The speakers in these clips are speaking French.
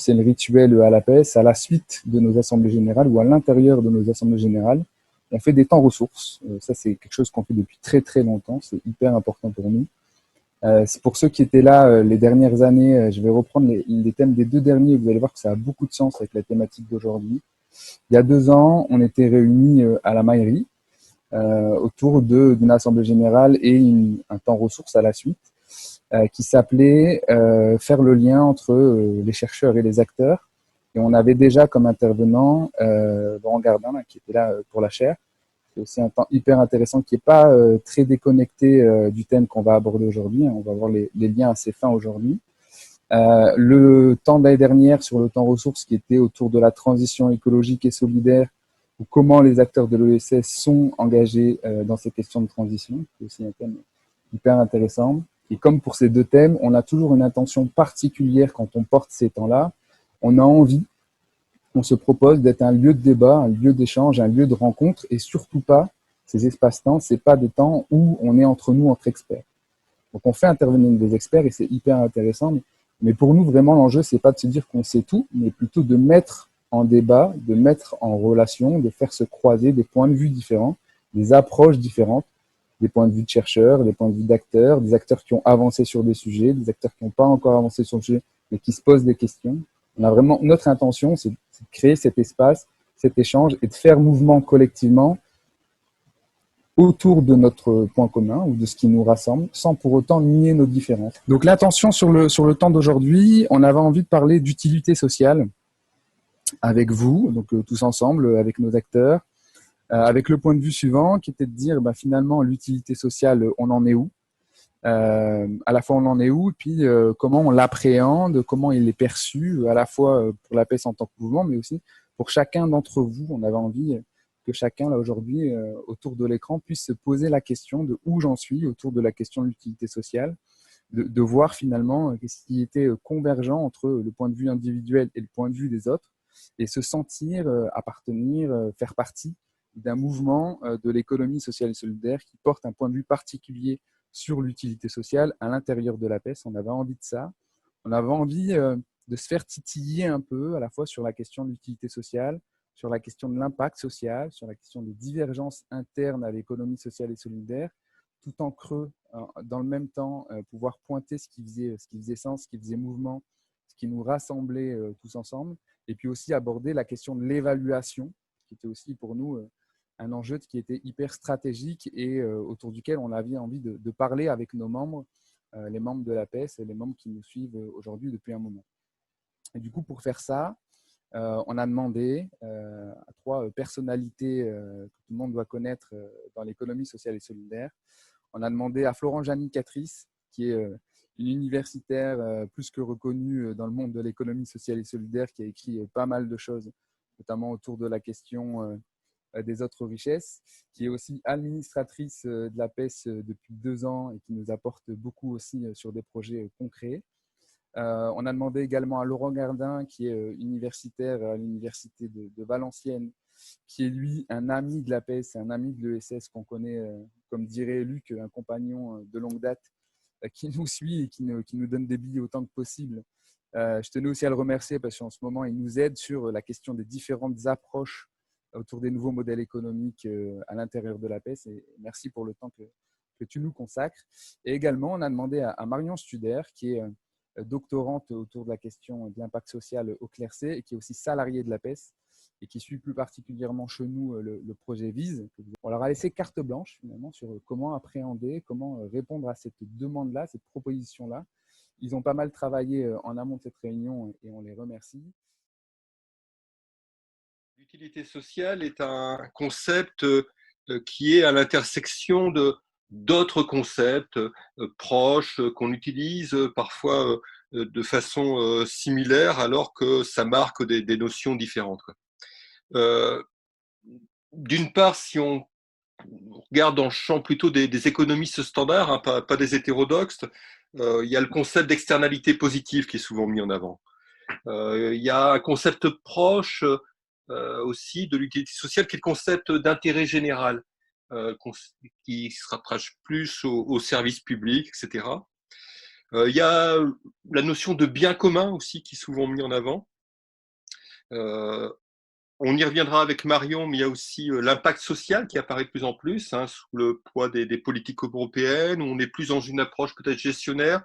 C'est le rituel à l'APES, à la suite de nos assemblées générales ou à l'intérieur de nos assemblées générales, on fait des temps ressources. Ça, c'est quelque chose qu'on fait depuis très très longtemps. C'est hyper important pour nous. C'est pour ceux qui étaient là les dernières années, je vais reprendre les thèmes des 2 derniers. Vous allez voir que ça a beaucoup de sens avec la thématique d'aujourd'hui. Il y a 2 ans, on était réunis à la mairie autour d'une assemblée générale et un temps ressources à la suite qui s'appelait faire le lien entre les chercheurs et les acteurs. Et on avait déjà comme intervenant Laurent Gardin qui était là pour la chaire. C'est aussi un temps hyper intéressant qui n'est pas très déconnecté du thème qu'on va aborder aujourd'hui. On va voir les liens assez fins aujourd'hui. Le temps de l'année dernière sur le temps ressources qui était autour de la transition écologique et solidaire, ou comment les acteurs de l'ESS sont engagés dans ces questions de transition. C'est aussi un thème hyper intéressant. Et comme pour ces 2 thèmes, on a toujours une intention particulière quand on porte ces temps-là. On a envie, on se propose d'être un lieu de débat, un lieu d'échange, un lieu de rencontre, et surtout pas, ces espaces-temps, c'est pas des temps où on est entre nous, entre experts. Donc on fait intervenir des experts et c'est hyper intéressant. Mais pour nous, vraiment, l'enjeu, c'est pas de se dire qu'on sait tout, mais plutôt de mettre en débat, de mettre en relation, de faire se croiser des points de vue différents, des approches différentes, des points de vue de chercheurs, des points de vue d'acteurs, des acteurs qui ont avancé sur des sujets, des acteurs qui n'ont pas encore avancé sur le sujet, mais qui se posent des questions. On a vraiment, notre intention, c'est de créer cet espace, cet échange et de faire mouvement collectivement autour de notre point commun ou de ce qui nous rassemble, sans pour autant nier nos différences. Donc l'intention sur le temps d'aujourd'hui, on avait envie de parler d'utilité sociale avec vous, donc tous ensemble, avec nos acteurs, avec le point de vue suivant, qui était de dire finalement l'utilité sociale, on en est où, à la fois on en est où, et puis comment on l'appréhende, comment il est perçu, à la fois pour la PES en tant que mouvement, mais aussi pour chacun d'entre vous. On avait envie que chacun, là aujourd'hui, autour de l'écran, puisse se poser la question de où j'en suis, autour de la question de l'utilité sociale, de voir finalement ce qui était convergent entre le point de vue individuel et le point de vue des autres, et se sentir appartenir, faire partie d'un mouvement de l'économie sociale et solidaire qui porte un point de vue particulier sur l'utilité sociale à l'intérieur de la PES. On avait envie de ça. On avait envie de se faire titiller un peu, à la fois sur la question de l'utilité sociale, sur la question de l'impact social, sur la question des divergences internes à l'économie sociale et solidaire, tout en creux, dans le même temps, pouvoir pointer ce qui faisait sens, ce qui faisait mouvement, ce qui nous rassemblait tous ensemble, et puis aussi aborder la question de l'évaluation, qui était aussi pour nous un enjeu qui était hyper stratégique et autour duquel on avait envie de parler avec nos membres, les membres de la PES et les membres qui nous suivent aujourd'hui depuis un moment. Et du coup, pour faire ça, on a demandé à 3 personnalités que tout le monde doit connaître dans l'économie sociale et solidaire. On a demandé à Florent Janicatrice, qui est une universitaire plus que reconnue dans le monde de l'économie sociale et solidaire, qui a écrit pas mal de choses, notamment autour de la question des autres richesses, qui est aussi administratrice de la PES depuis 2 ans et qui nous apporte beaucoup aussi sur des projets concrets. On a demandé également à Laurent Gardin, qui est universitaire à l'université de Valenciennes, qui est lui un ami de la PES, un ami de l'ESS qu'on connaît, comme dirait Luc, un compagnon de longue date, qui nous suit et qui nous donne des billes autant que possible. Je tenais aussi à le remercier parce qu'en ce moment, il nous aide sur la question des différentes approches autour des nouveaux modèles économiques à l'intérieur de la PES. Et merci pour le temps que tu nous consacres. Et également, on a demandé à Marion Studer, qui est doctorante autour de la question de l'impact social au CLERC et qui est aussi salariée de la PES et qui suit plus particulièrement chez nous le projet VISE. On leur a laissé carte blanche finalement sur comment appréhender, comment répondre à cette demande-là, cette proposition-là. Ils ont pas mal travaillé en amont de cette réunion et on les remercie. L'utilité sociale est un concept qui est à l'intersection d'autres concepts proches qu'on utilise parfois de façon similaire alors que ça marque des notions différentes. D'une part, si on regarde dans le champ plutôt des économistes standards, hein, pas des hétérodoxes, il y a le concept d'externalité positive qui est souvent mis en avant. Il y a un concept proche aussi de l'utilité sociale qui est le concept d'intérêt général, qui se rapproche plus au service public, etc. Il y a la notion de bien commun aussi qui est souvent mis en avant. Euh, on y reviendra avec Marion, mais il y a aussi l'impact social qui apparaît de plus en plus, hein, sous le poids des politiques européennes, où on est plus dans une approche peut-être gestionnaire,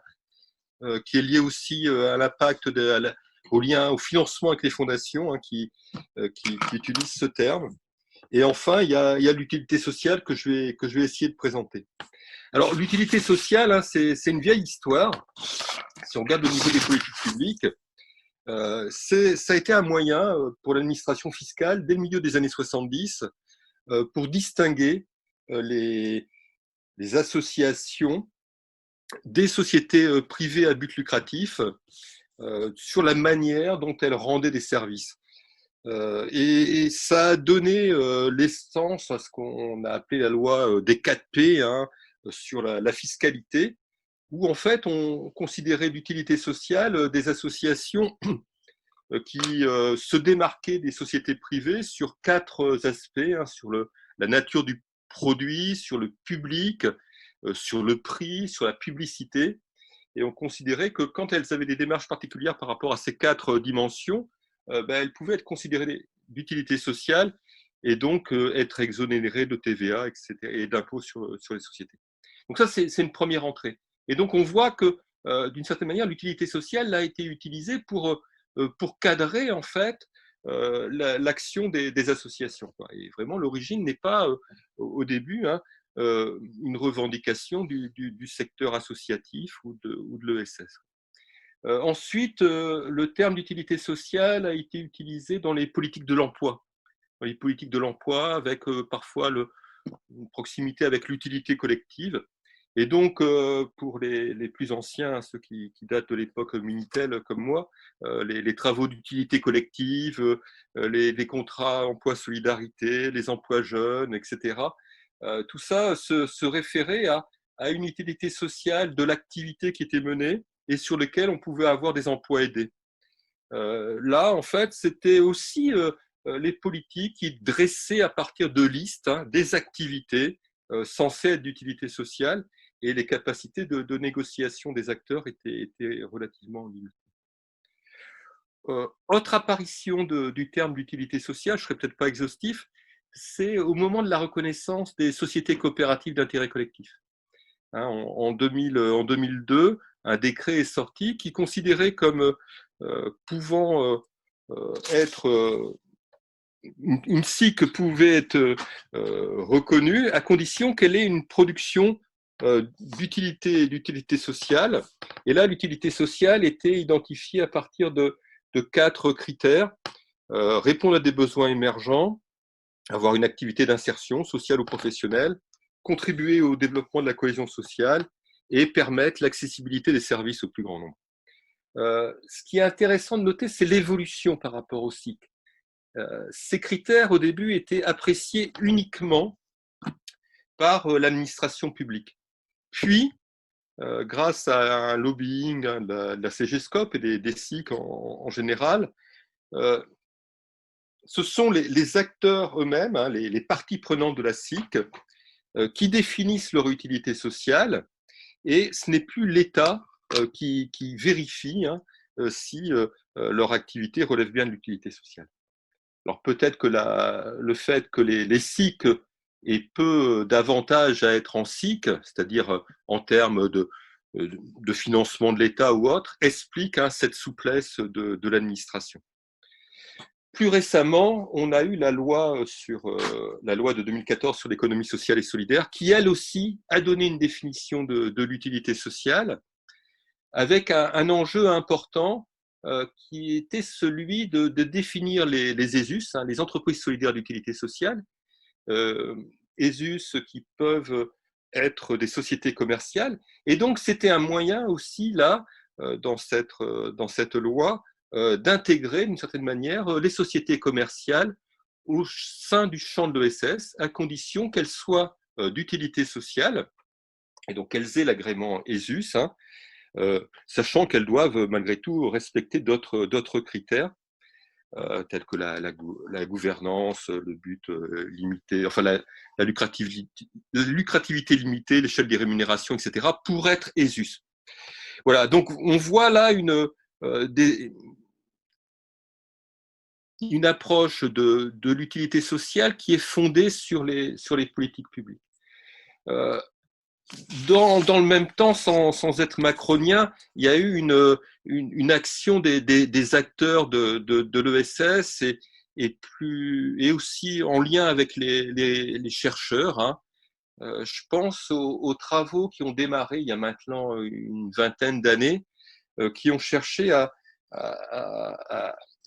qui est liée aussi à l'impact, au lien, au financement avec les fondations, hein, qui utilisent ce terme. Et enfin, il y a l'utilité sociale que je vais essayer de présenter. Alors, l'utilité sociale, hein, c'est une vieille histoire. Si on regarde au niveau des politiques publiques, ça a été un moyen pour l'administration fiscale, dès le milieu des années 70, pour distinguer les associations des sociétés privées à but lucratif sur la manière dont elles rendaient des services. Et ça a donné l'essence à ce qu'on a appelé la loi des 4P, hein, sur la fiscalité, où en fait on considérait l'utilité sociale des associations qui se démarquaient des sociétés privées sur 4 aspects, hein, sur la nature du produit, sur le public, sur le prix, sur la publicité. Et on considérait que quand elles avaient des démarches particulières par rapport à ces 4 dimensions, elles pouvaient être considérées d'utilité sociale et donc être exonérées de TVA, etc., et d'impôts sur les sociétés. Donc ça, c'est une première entrée. Et donc on voit que, d'une certaine manière, l'utilité sociale a été utilisée pour cadrer en fait l'action des associations. Et vraiment, l'origine n'est pas au début, hein, une revendication du secteur associatif ou de l'ESS. Ensuite, le terme d'utilité sociale a été utilisé dans les politiques de l'emploi. Dans les politiques de l'emploi, avec parfois une proximité avec l'utilité collective. Et donc, pour les plus anciens, ceux qui datent de l'époque Minitel comme moi, les travaux d'utilité collective, les contrats emploi-solidarité, les emplois jeunes, etc., tout ça se référait à une utilité sociale de l'activité qui était menée et sur lequel on pouvait avoir des emplois aidés. Là, en fait, c'était aussi les politiques qui dressaient à partir de listes, hein, des activités censées être d'utilité sociale, et les capacités de négociation des acteurs étaient relativement limitées. Autre apparition du terme d'utilité sociale, je ne serai peut-être pas exhaustif, c'est au moment de la reconnaissance des sociétés coopératives d'intérêt collectif. Hein, en 2002, un décret est sorti qui considérait comme pouvant être une SIC pouvait être reconnue à condition qu'elle ait une production d'utilité sociale. Et là, l'utilité sociale était identifiée à partir de 4 critères. Répondre à des besoins émergents, avoir une activité d'insertion sociale ou professionnelle, contribuer au développement de la cohésion sociale et permettre l'accessibilité des services au plus grand nombre. Ce qui est intéressant de noter, c'est l'évolution par rapport au SIC. Ces critères, au début, étaient appréciés uniquement par l'administration publique. Puis, grâce à un lobbying de la CGSCOP et des SIC en général, ce sont les acteurs eux-mêmes, hein, les parties prenantes de la SIC, qui définissent leur utilité sociale, et ce n'est plus l'État qui vérifie, hein, si leur activité relève bien de l'utilité sociale. Alors peut-être que le fait que les SIC aient peu d'avantages à être en SIC, c'est-à-dire en termes de financement de l'État ou autre, explique, hein, cette souplesse de l'administration. Plus récemment, on a eu la loi de 2014 sur l'économie sociale et solidaire, qui elle aussi a donné une définition de l'utilité sociale, avec un enjeu important qui était celui de définir les ESUS, hein, les entreprises solidaires d'utilité sociale, ESUS qui peuvent être des sociétés commerciales. Et donc, c'était un moyen aussi, là, dans cette loi, d'intégrer d'une certaine manière les sociétés commerciales au sein du champ de l'ESS, à condition qu'elles soient d'utilité sociale, et donc qu'elles aient l'agrément ESUS, hein, sachant qu'elles doivent malgré tout respecter d'autres critères, tels que la gouvernance, le but limité, enfin la lucrativité limitée, l'échelle des rémunérations, etc., pour être ESUS. Voilà, donc on voit là une approche de l'utilité sociale qui est fondée sur les politiques publiques. Dans le même temps, sans être macronien, il y a eu une action des acteurs de l'ESS et aussi en lien avec les chercheurs. Hein. Je pense aux travaux qui ont démarré il y a maintenant une vingtaine d'années, qui ont cherché à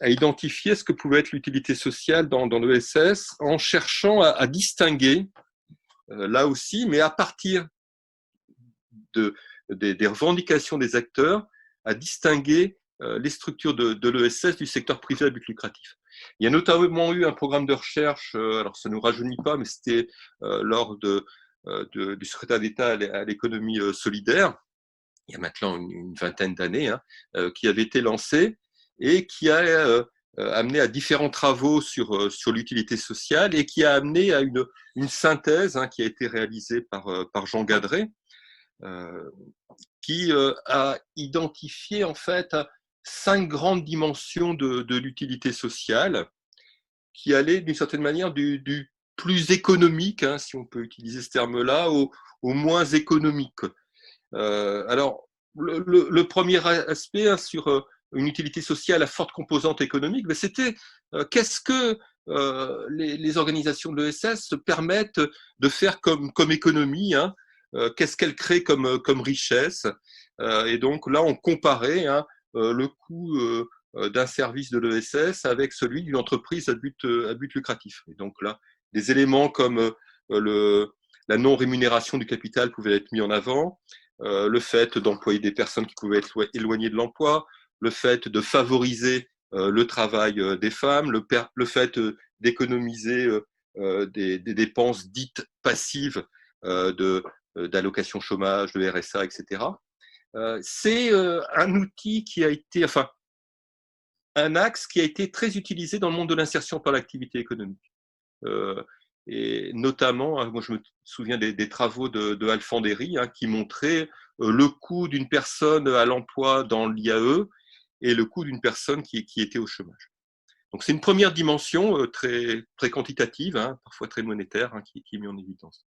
identifier ce que pouvait être l'utilité sociale dans l'ESS en cherchant à distinguer, là aussi, mais à partir des revendications des acteurs, à distinguer les structures de l'ESS du secteur privé à but lucratif. Il y a notamment eu un programme de recherche, alors ça ne nous rajeunit pas, mais c'était lors du secrétaire d'État à l'économie solidaire, il y a maintenant une vingtaine d'années, hein, qui avait été lancé et qui a amené à différents travaux sur l'utilité sociale et qui a amené à une synthèse, hein, qui a été réalisée par Jean Gadret, qui a identifié en fait 5 grandes dimensions de l'utilité sociale qui allaient d'une certaine manière du plus économique, hein, si on peut utiliser ce terme-là, au moins économique. Alors, le premier aspect, hein, sur une utilité sociale à forte composante économique, ben, c'était qu'est-ce que les organisations de l'ESS permettent de faire comme économie, hein, qu'est-ce qu'elles créent comme richesse. Et donc là, on comparait, hein, le coût d'un service de l'ESS avec celui d'une entreprise à but lucratif. Et donc là, des éléments comme la non-rémunération du capital pouvaient être mis en avant, le fait d'employer des personnes qui pouvaient être éloignées de l'emploi, le fait de favoriser le travail des femmes, le fait d'économiser des dépenses dites passives d'allocation chômage, de RSA, etc. C'est un outil qui a été, enfin, un axe qui a été très utilisé dans le monde de l'insertion par l'activité économique. Et notamment, moi je me souviens des travaux de Alfandéry, hein, qui montraient le coût d'une personne à l'emploi dans l'IAE et le coût d'une personne qui était au chômage. Donc c'est une première dimension très, très quantitative, hein, parfois très monétaire, hein, qui est mise en évidence.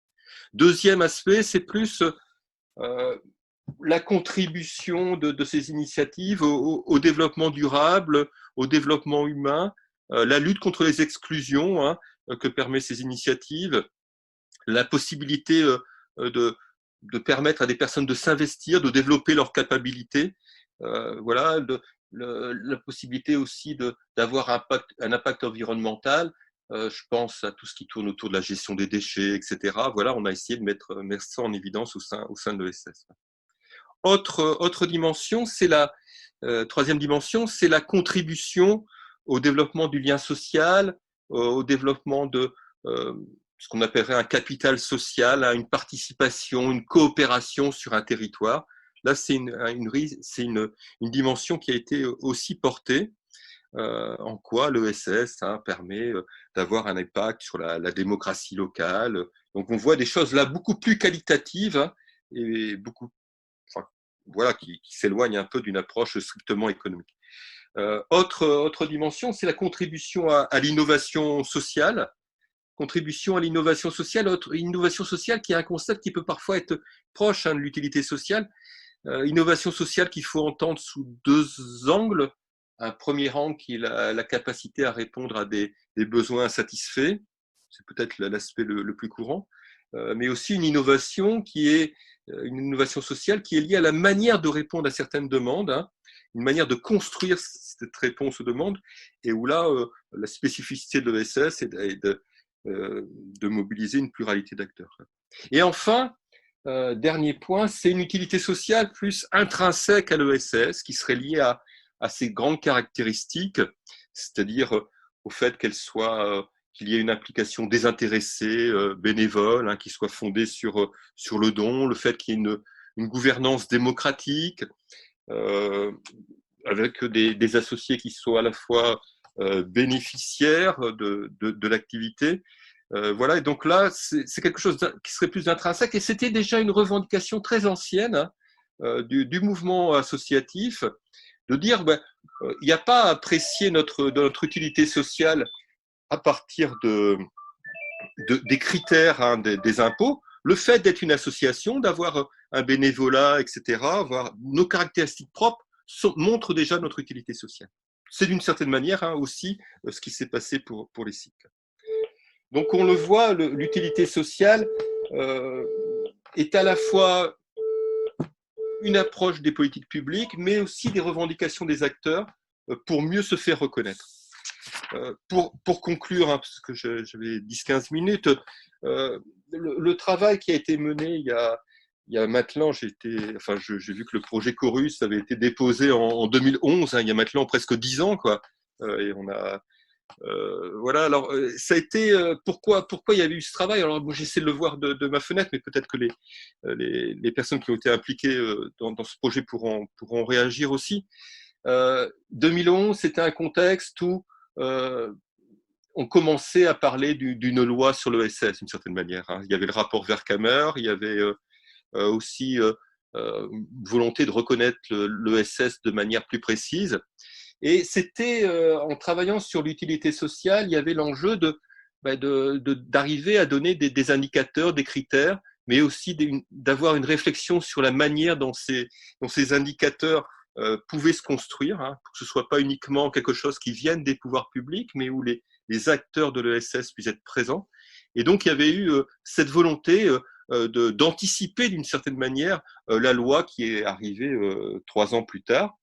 Deuxième aspect, c'est plus la contribution de ces initiatives au développement durable, au développement humain, la lutte contre les exclusions, hein, que permettent ces initiatives, la possibilité de permettre à des personnes de s'investir, de développer leurs capacités, voilà, la possibilité aussi d'avoir un impact environnemental. Je pense à tout ce qui tourne autour de la gestion des déchets, etc. Voilà, on a essayé de mettre ça en évidence au sein de l'ESS. Autre dimension, c'est troisième dimension, c'est la contribution au développement du lien social, au développement de ce qu'on appellerait un capital social, une participation, une coopération sur un territoire. Là, c'est une dimension qui a été aussi portée, en quoi l'ESS, hein, permet d'avoir un impact sur la démocratie locale. Donc, on voit des choses là beaucoup plus qualitatives, hein, et beaucoup, enfin, voilà, qui s'éloignent un peu d'une approche strictement économique. Autre dimension, c'est la contribution à l'innovation sociale. Contribution à l'innovation sociale, innovation sociale qui est un concept qui peut parfois être proche, hein, de l'utilité sociale. Innovation sociale qu'il faut entendre sous 2 angles. Un premier angle qui est la capacité à répondre à des besoins insatisfaits, c'est peut-être l'aspect le plus courant, mais aussi une innovation sociale qui est liée à la manière de répondre à certaines demandes, hein, une manière de construire cette réponse aux demandes, et où là, la spécificité de l'ESS est de mobiliser une pluralité d'acteurs. Et enfin, dernier point, c'est une utilité sociale plus intrinsèque à l'ESS, qui serait liée à ces grandes caractéristiques, c'est-à-dire au fait qu'il y ait une implication désintéressée, bénévole, hein, qui soit fondée sur le don, le fait qu'il y ait une gouvernance démocratique, avec des associés qui soient à la fois bénéficiaires de l'activité. Voilà, et donc là, c'est quelque chose qui serait plus intrinsèque, et c'était déjà une revendication très ancienne, hein, du mouvement associatif, de dire, ben, il n'y a pas à apprécier notre utilité sociale à partir des critères, hein, des impôts. Le fait d'être une association, d'avoir un bénévolat, etc., avoir nos caractéristiques propres, montre déjà notre utilité sociale. C'est d'une certaine manière, hein, aussi ce qui s'est passé pour les cycles. Donc on le voit, l'utilité sociale est à la fois une approche des politiques publiques, mais aussi des revendications des acteurs pour mieux se faire reconnaître. Pour conclure, hein, parce que j'avais 10-15 minutes, le travail qui a été mené il y a maintenant, j'ai vu que le projet Chorus avait été déposé en 2011, hein, il y a maintenant presque 10 ans, quoi. Et on a, voilà, alors ça a été, pourquoi il y avait eu ce travail? Alors moi, j'essaie de le voir de ma fenêtre, mais peut-être que les personnes qui ont été impliquées dans ce projet pourront réagir aussi. 2011, c'était un contexte où on commençait à parler d'une loi sur l'ESS, d'une certaine manière, hein. Il y avait le rapport Vercamer, il y avait aussi une volonté de reconnaître l'ESS de manière plus précise. Et c'était, en travaillant sur l'utilité sociale, il y avait l'enjeu d'arriver à donner des indicateurs, des critères, mais aussi d'avoir une réflexion sur la manière dont ces indicateurs pouvaient se construire, hein, pour que ce ne soit pas uniquement quelque chose qui vienne des pouvoirs publics, mais où les acteurs de l'ESS puissent être présents. Et donc, il y avait eu cette volonté d'anticiper d'une certaine manière la loi qui est arrivée 3 ans plus tard.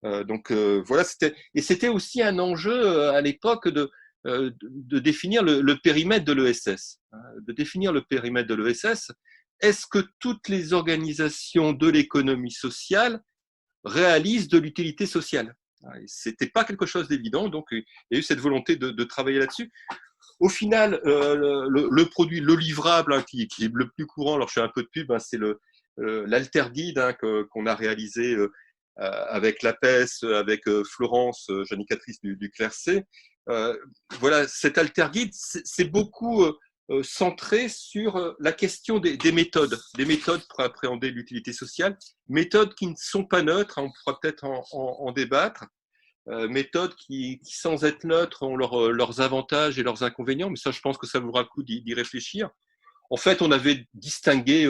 Voilà, c'était aussi un enjeu à l'époque de définir le périmètre de l'ESS. De définir le périmètre de l'ESS. Est-ce que toutes les organisations de l'économie sociale réalisent de l'utilité sociale? C'était pas quelque chose d'évident, donc il y a eu cette volonté de travailler là-dessus. Au final, le produit, le livrable, hein, qui est le plus courant, alors je fais un peu de pub, hein, c'est l'Alterguide, hein, qu'on a réalisé avec l'APES, avec Florence, janicatrice du CLERC. Voilà, cet Alterguide, c'est beaucoup centré sur la question des méthodes pour appréhender l'utilité sociale, méthodes qui ne sont pas neutres, hein, on pourra peut-être en débattre, méthodes qui, sans être neutres, ont leurs avantages et leurs inconvénients, mais ça, je pense que ça vaudra le coup d'y réfléchir. En fait, on avait distingué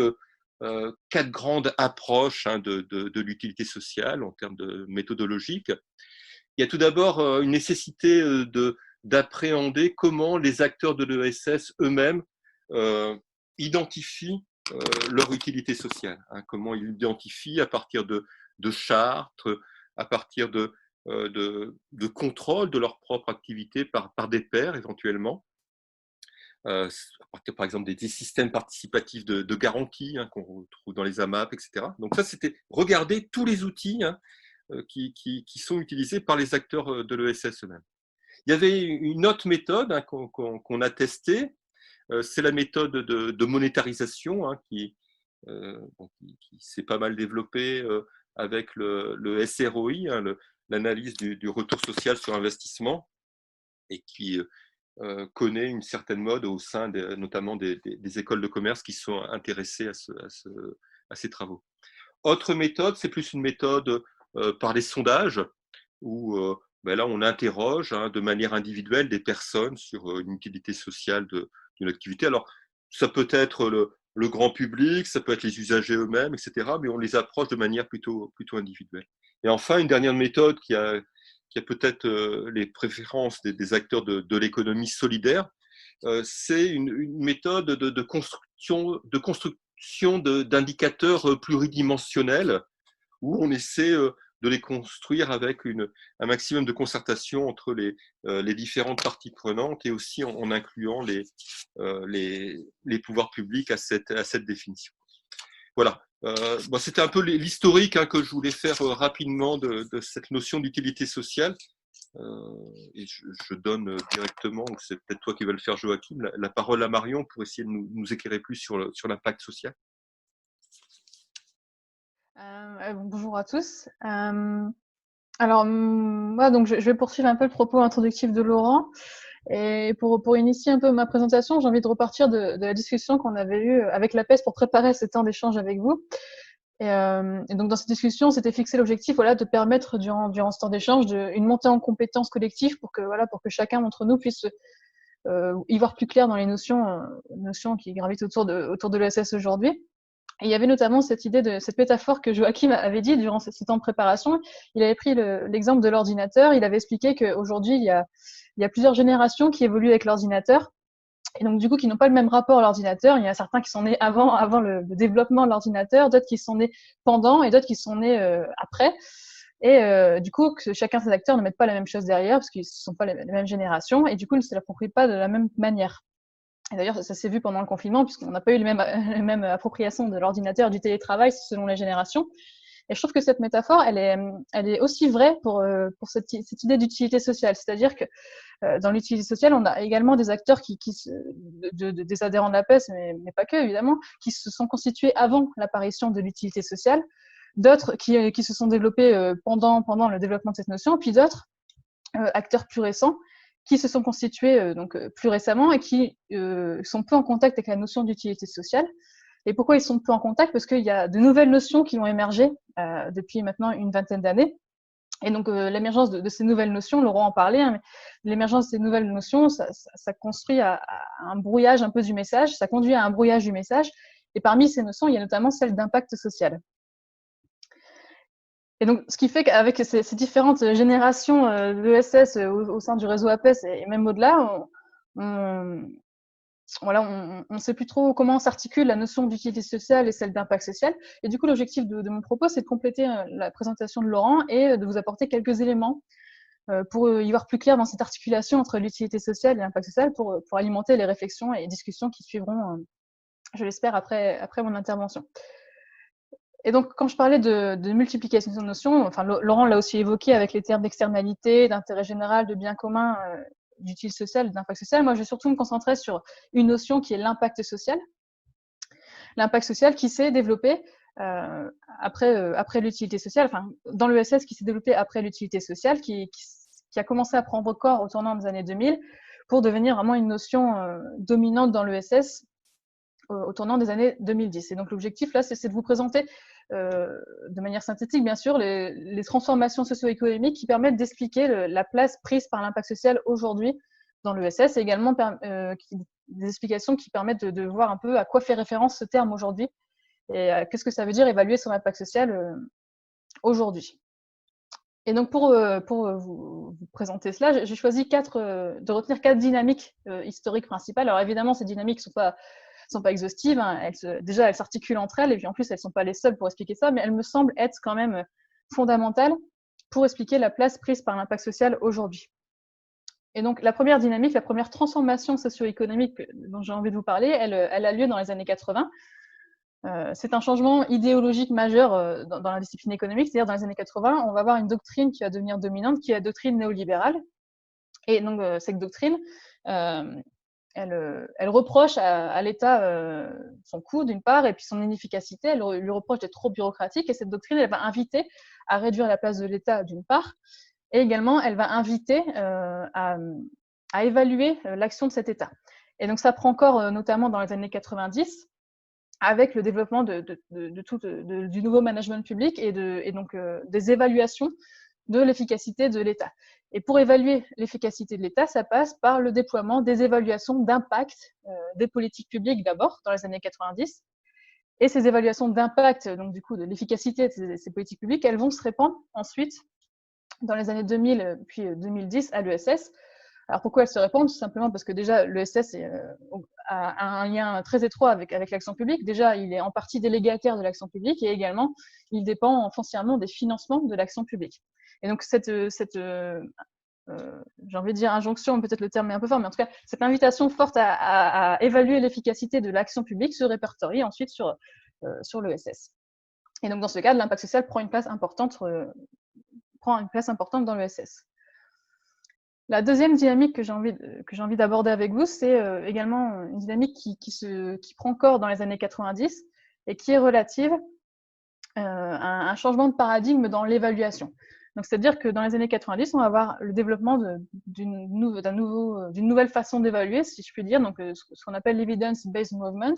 4 grandes approches, hein, de l'utilité sociale en termes de méthodologique. Il y a tout d'abord une nécessité d'appréhender comment les acteurs de l'ESS eux-mêmes identifient leur utilité sociale, hein, comment ils l'identifient à partir de chartes, à partir de contrôle de leur propre activité par des pairs éventuellement, à partir par exemple des systèmes participatifs de garantie, hein, qu'on retrouve dans les AMAP, etc. Donc ça, c'était regarder tous les outils, hein, qui sont utilisés par les acteurs de l'ESS eux-mêmes. Il y avait une autre méthode, hein, qu'on a testée, c'est la méthode de monétarisation, hein, qui s'est pas mal développée avec le SROI, hein, l'analyse du retour social sur investissement, et qui connaît une certaine mode au sein notamment des écoles de commerce qui sont intéressées à ces travaux. Autre méthode, c'est plus une méthode par les sondages, où là on interroge, hein, de manière individuelle des personnes sur une utilité sociale d'une activité. Alors ça peut être le grand public, ça peut être les usagers eux-mêmes, etc. Mais on les approche de manière plutôt individuelle. Et enfin, une dernière méthode qui a peut-être les préférences des acteurs de l'économie solidaire, c'est une méthode de construction d'indicateurs pluridimensionnels, où on essaie de les construire avec un maximum de concertation entre les différentes parties prenantes, et aussi en incluant les pouvoirs publics à cette définition. Voilà. C'était un peu l'historique, hein, que je voulais faire rapidement de cette notion d'utilité sociale. Et je donne directement, c'est peut-être toi qui vas le faire, Joachim, la parole à Marion pour essayer de nous éclairer plus sur l'impact social. Bonjour à tous. Alors, moi, donc, je vais poursuivre un peu le propos introductif de Laurent. Et pour initier un peu ma présentation, j'ai envie de repartir de la discussion qu'on avait eue avec l'APES pour préparer ce temps d'échange avec vous. Et donc, dans cette discussion, on s'était fixé l'objectif, voilà, de permettre durant ce temps d'échange une montée en compétences collectives pour que chacun d'entre nous puisse y voir plus clair dans les notions qui gravitent autour de l'ESS aujourd'hui. Et il y avait notamment cette métaphore que Joachim avait dit durant ce temps de préparation. Il avait pris l'exemple de l'ordinateur. Il avait expliqué qu'aujourd'hui, il y a plusieurs générations qui évoluent avec l'ordinateur. Et donc, du coup, qui n'ont pas le même rapport à l'ordinateur. Il y a certains qui sont nés avant le développement de l'ordinateur, d'autres qui sont nés pendant et d'autres qui sont nés après. Et du coup, que chacun de ces acteurs ne mettent pas la même chose derrière parce qu'ils ne sont pas les mêmes générations et du coup, ils ne se l'approprient pas de la même manière. Et d'ailleurs, ça s'est vu pendant le confinement puisqu'on n'a pas eu les mêmes appropriations de l'ordinateur, du télétravail selon les générations. Et je trouve que cette métaphore, elle est aussi vraie pour cette idée d'utilité sociale. C'est-à-dire que dans l'utilité sociale, on a également des acteurs des adhérents de la PES, mais pas que, évidemment, qui se sont constitués avant l'apparition de l'utilité sociale, d'autres qui se sont développés pendant le développement de cette notion, puis d'autres acteurs plus récents qui se sont constitués plus récemment et qui sont peu en contact avec la notion d'utilité sociale. Et pourquoi ils sont peu en contact? Parce qu'il y a de nouvelles notions qui ont émergé depuis maintenant une vingtaine d'années. Et donc, l'émergence de ces nouvelles notions, Laurent en parlait, hein, mais l'émergence de ces nouvelles notions, ça construit à un brouillage un peu du message, ça conduit à un brouillage du message. Et parmi ces notions, il y a notamment celle d'impact social. Et donc, ce qui fait qu'avec ces différentes générations d'ESS au sein du réseau APES et même au-delà, on ne sait plus trop comment s'articule la notion d'utilité sociale et celle d'impact social. Et du coup, l'objectif de mon propos, c'est de compléter la présentation de Laurent et de vous apporter quelques éléments pour y voir plus clair dans cette articulation entre l'utilité sociale et l'impact social pour alimenter les réflexions et discussions qui suivront, je l'espère, après mon intervention. Et donc, quand je parlais de multiplication de notions, enfin, Laurent l'a aussi évoqué avec les termes d'externalité, d'intérêt général, de bien commun, d'utilité sociale, d'impact social. Moi, je vais surtout me concentrer sur une notion qui est l'impact social. L'impact social qui s'est développé après l'utilité sociale, enfin, dans l'ESS qui s'est développé après l'utilité sociale, qui a commencé à prendre corps au tournant des années 2000 pour devenir vraiment une notion dominante dans l'ESS au tournant des années 2010. Et donc, l'objectif, là, c'est de vous présenter de manière synthétique, bien sûr, les transformations socio-économiques qui permettent d'expliquer la place prise par l'impact social aujourd'hui dans l'ESS et également des explications qui permettent de voir un peu à quoi fait référence ce terme aujourd'hui et qu'est-ce que ça veut dire évaluer son impact social aujourd'hui. Et donc, pour vous présenter cela, j'ai choisi de retenir 4 dynamiques historiques principales. Alors, évidemment, ces dynamiques ne sont pas exhaustives, hein. Déjà, elles s'articulent entre elles, et puis en plus, elles ne sont pas les seules pour expliquer ça, mais elles me semblent être quand même fondamentales pour expliquer la place prise par l'impact social aujourd'hui. Et donc, la première dynamique, la première transformation socio-économique dont j'ai envie de vous parler, elle a lieu dans les années 80. C'est un changement idéologique majeur dans la discipline économique, c'est-à-dire dans les années 80, on va avoir une doctrine qui va devenir dominante, qui est la doctrine néolibérale. Et donc, cette doctrine, elle reproche à l'État son coût, d'une part, et puis son inefficacité. Elle lui reproche d'être trop bureaucratique. Et cette doctrine, elle va inviter à réduire la place de l'État, d'une part, et également, elle va inviter à évaluer l'action de cet État. Et donc, ça prend corps notamment dans les années 90, avec le développement du nouveau management public et donc des évaluations de l'efficacité de l'État. Et pour évaluer l'efficacité de l'État, ça passe par le déploiement des évaluations d'impact des politiques publiques d'abord, dans les années 90. Et ces évaluations d'impact, donc du coup de l'efficacité de ces politiques publiques, elles vont se répandre ensuite dans les années 2000 puis 2010 à l'ESS. Alors pourquoi elles se répandent? Tout simplement parce que déjà l'ESS a un lien très étroit avec l'action publique. Déjà, il est en partie délégataire de l'action publique et également, il dépend foncièrement des financements de l'action publique. Et donc, j'ai envie de dire injonction, peut-être le terme est un peu fort, mais en tout cas, cette invitation forte à évaluer l'efficacité de l'action publique se répertorie ensuite sur l'ESS. Et donc, dans ce cadre, l'impact social prend une place importante dans l'ESS. La deuxième dynamique que j'ai envie d'aborder avec vous, c'est également une dynamique qui prend corps dans les années 90 et qui est relative à un changement de paradigme dans l'évaluation. Donc, c'est-à-dire que dans les années 90, on va avoir le développement d'une nouvelle façon d'évaluer, si je puis dire, donc ce qu'on appelle l'evidence-based movement,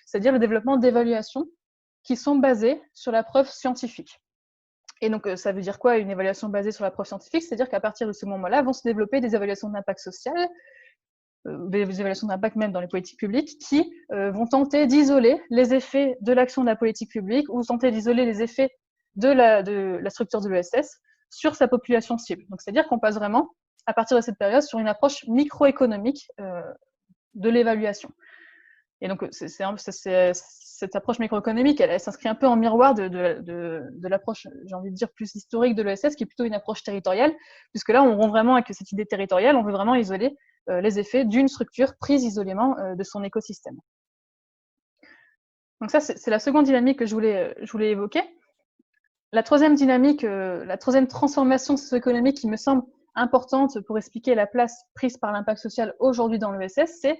c'est-à-dire le développement d'évaluation qui sont basées sur la preuve scientifique. Et donc, ça veut dire quoi, une évaluation basée sur la preuve scientifique? C'est-à-dire qu'à partir de ce moment-là, vont se développer des évaluations d'impact social, des évaluations d'impact même dans les politiques publiques, qui vont tenter d'isoler les effets de l'action de la politique publique ou tenter d'isoler les effets de la structure de l'ESS sur sa population cible. Donc, c'est-à-dire qu'on passe vraiment, à partir de cette période, sur une approche microéconomique de l'évaluation. Et donc, cette approche microéconomique, elle s'inscrit un peu en miroir de l'approche, j'ai envie de dire, plus historique de l'ESS, qui est plutôt une approche territoriale, puisque là, on rompt vraiment avec cette idée territoriale, on veut vraiment isoler les effets d'une structure prise isolément de son écosystème. Donc ça, c'est la seconde dynamique que je voulais évoquer. La troisième dynamique, la troisième transformation socio-économique qui me semble importante pour expliquer la place prise par l'impact social aujourd'hui dans l'ESS, c'est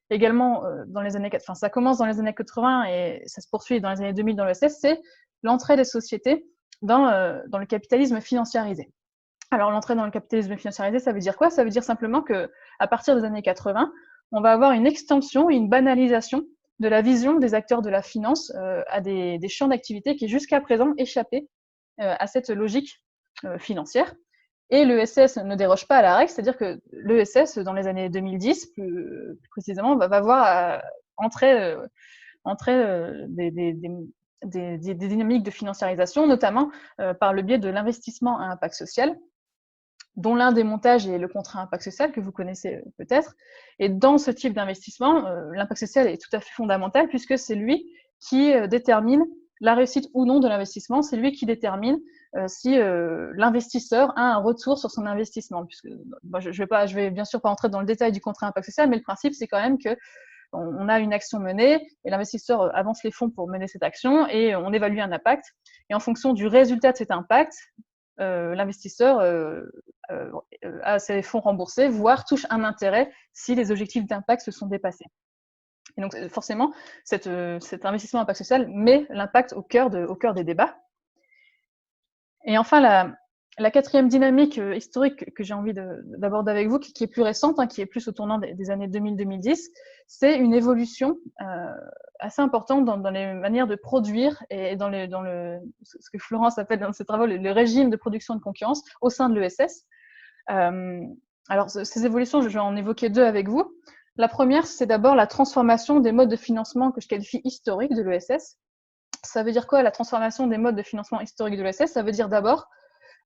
également dans les années, enfin ça commence dans les années 80 et ça se poursuit dans les années 2000 dans l'ESS, c'est l'entrée des sociétés dans le capitalisme financiarisé. Alors l'entrée dans le capitalisme financiarisé, ça veut dire quoi? Ça veut dire simplement que à partir des années 80, on va avoir une extension et une banalisation de la vision des acteurs de la finance à des champs d'activité qui jusqu'à présent échappaient à cette logique financière. Et l'ESS ne déroge pas à la règle, c'est-à-dire que l'ESS, dans les années 2010, plus précisément, va voir entrer des dynamiques de financiarisation, notamment par le biais de l'investissement à impact social, dont l'un des montages est le contrat impact social, que vous connaissez peut-être. Et dans ce type d'investissement, l'impact social est tout à fait fondamental, puisque c'est lui qui détermine la réussite ou non de l'investissement, c'est lui qui détermine si l'investisseur a un retour sur son investissement. Puisque, bon, je vais bien sûr pas entrer dans le détail du contrat impact social, mais le principe, c'est quand même que on a une action menée et l'investisseur avance les fonds pour mener cette action et on évalue un impact. Et en fonction du résultat de cet impact, l'investisseur a ses fonds remboursés, voire touche un intérêt si les objectifs d'impact se sont dépassés. Et donc forcément, cet investissement impact social met l'impact au cœur des débats. Et enfin, la quatrième dynamique historique que j'ai envie d'aborder avec vous, qui est plus récente, qui est plus au tournant des années 2000-2010, c'est une évolution assez importante dans les manières de produire et dans ce que Florence appelle dans ses travaux le régime de production de concurrence au sein de l'ESS. Alors, ces évolutions, je vais en évoquer deux avec vous. La première, c'est d'abord la transformation des modes de financement que je qualifie historiques de l'ESS. Ça veut dire quoi, la transformation des modes de financement historiques de l'ESS? Ça veut dire d'abord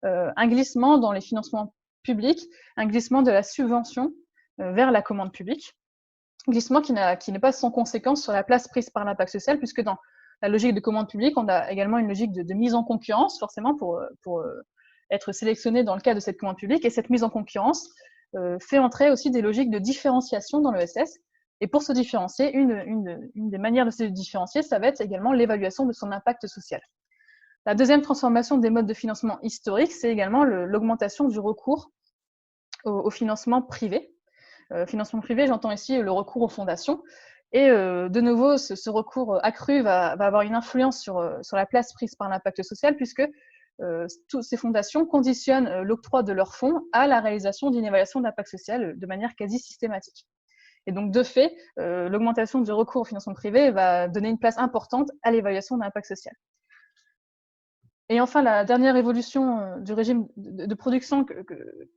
un glissement dans les financements publics, un glissement de la subvention vers la commande publique. Glissement qui n'est pas sans conséquence sur la place prise par l'impact social, puisque dans la logique de commande publique, on a également une logique de mise en concurrence, forcément, pour être sélectionné dans le cadre de cette commande publique. Et cette mise en concurrence fait entrer aussi des logiques de différenciation dans l'ESS. Et pour se différencier, une des manières de se différencier, ça va être également l'évaluation de son impact social. La deuxième transformation des modes de financement historiques, c'est également l'augmentation du recours au financement privé. Financement privé, j'entends ici le recours aux fondations. Et de nouveau, ce recours accru va avoir une influence sur la place prise par l'impact social, puisque toutes ces fondations conditionnent l'octroi de leurs fonds à la réalisation d'une évaluation d'impact social de manière quasi systématique. Et donc, de fait, l'augmentation du recours au financement privé va donner une place importante à l'évaluation d'impact social. Et enfin, la dernière évolution du régime de production,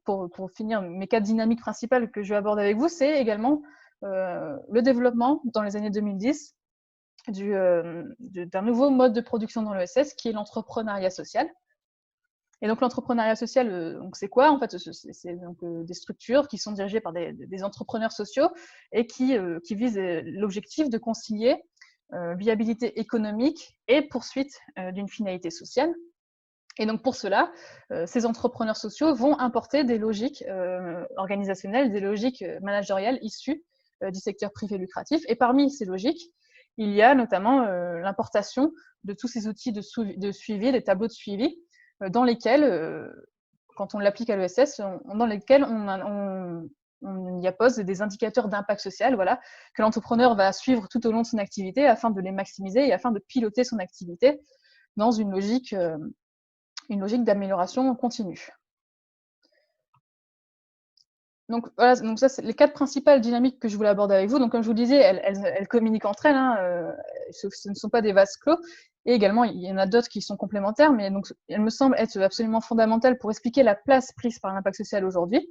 pour finir mes quatre dynamiques principales que je vais aborder avec vous, c'est également le développement dans les années 2010 d'un nouveau mode de production dans l'ESS qui est l'entrepreneuriat social. Et donc l'entrepreneuriat social, c'est quoi? En fait, c'est des structures qui sont dirigées par des entrepreneurs sociaux et qui visent l'objectif de concilier viabilité économique et poursuite d'une finalité sociale. Et donc pour cela, ces entrepreneurs sociaux vont importer des logiques organisationnelles, des logiques managériales issues du secteur privé lucratif. Et parmi ces logiques, il y a notamment l'importation de tous ces outils de suivi, des tableaux de suivi, dans lesquels, quand on l'applique à l'ESS, dans lesquels on y appose des indicateurs d'impact social, voilà, que l'entrepreneur va suivre tout au long de son activité afin de les maximiser et afin de piloter son activité dans une logique d'amélioration continue. Donc voilà, donc ça, c'est les 4 principales dynamiques que je voulais aborder avec vous. Donc comme je vous disais, elles communiquent entre elles, hein, ce ne sont pas des vases clos. Et également, il y en a d'autres qui sont complémentaires, mais donc elles me semblent être absolument fondamentales pour expliquer la place prise par l'impact social aujourd'hui.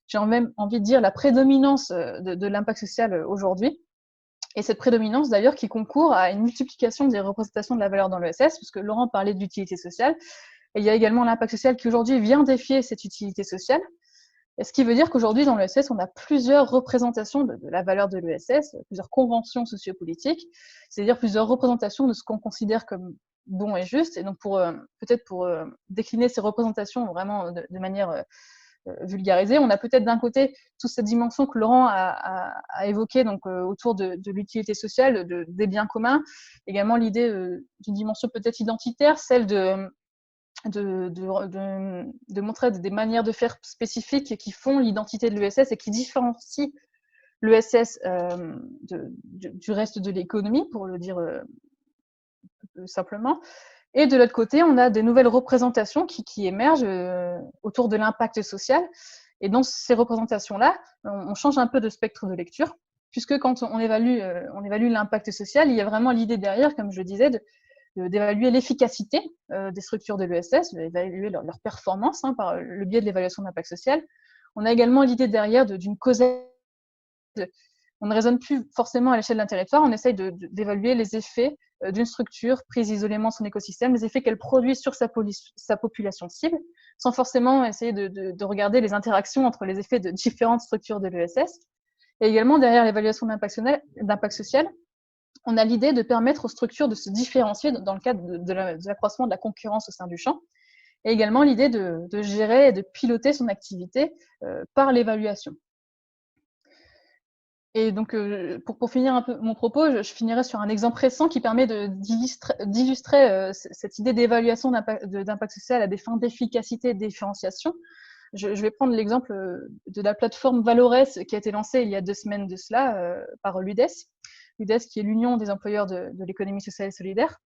J'ai même envie de dire la prédominance de l'impact social aujourd'hui. Et cette prédominance, d'ailleurs, qui concourt à une multiplication des représentations de la valeur dans l'ESS, puisque Laurent parlait d'utilité sociale. Et il y a également l'impact social qui aujourd'hui vient défier cette utilité sociale. Et ce qui veut dire qu'aujourd'hui, dans l'ESS, on a plusieurs représentations de la valeur de l'ESS, plusieurs conventions sociopolitiques, c'est-à-dire plusieurs représentations de ce qu'on considère comme bon et juste. Et donc, peut-être pour décliner ces représentations vraiment de manière vulgarisée, on a peut-être d'un côté toute cette dimension que Laurent a évoquée, donc autour de l'utilité sociale, des biens communs, également l'idée d'une dimension peut-être identitaire, celle de montrer des manières de faire spécifiques qui font l'identité de l'ESS et qui différencient l'ESS du reste de l'économie, pour le dire simplement. Et de l'autre côté, on a des nouvelles représentations qui émergent autour de l'impact social. Et dans ces représentations-là, on change un peu de spectre de lecture, puisque quand on évalue l'impact social, il y a vraiment l'idée derrière, comme je le disais, d'évaluer l'efficacité des structures de l'ESS, d'évaluer leur performance par le biais de l'évaluation d'impact social. On a également l'idée derrière d'une causalité. On ne raisonne plus forcément à l'échelle d'un territoire, on essaye d'évaluer les effets d'une structure prise isolément de son écosystème, les effets qu'elle produit sur sa population cible, sans forcément essayer de regarder les interactions entre les effets de différentes structures de l'ESS. Et également, derrière l'évaluation d'impact social, on a l'idée de permettre aux structures de se différencier dans le cadre de l'accroissement de la concurrence au sein du champ, et également l'idée de gérer et de piloter son activité par l'évaluation. Et donc, pour finir un peu mon propos, je finirai sur un exemple récent qui permet d'illustrer cette idée d'évaluation d'impact social à des fins d'efficacité et de différenciation. Je vais prendre l'exemple de la plateforme Valores qui a été lancée il y a 2 semaines de cela par l'UDES. l'UDES qui est l'Union des employeurs de l'économie sociale et solidaire.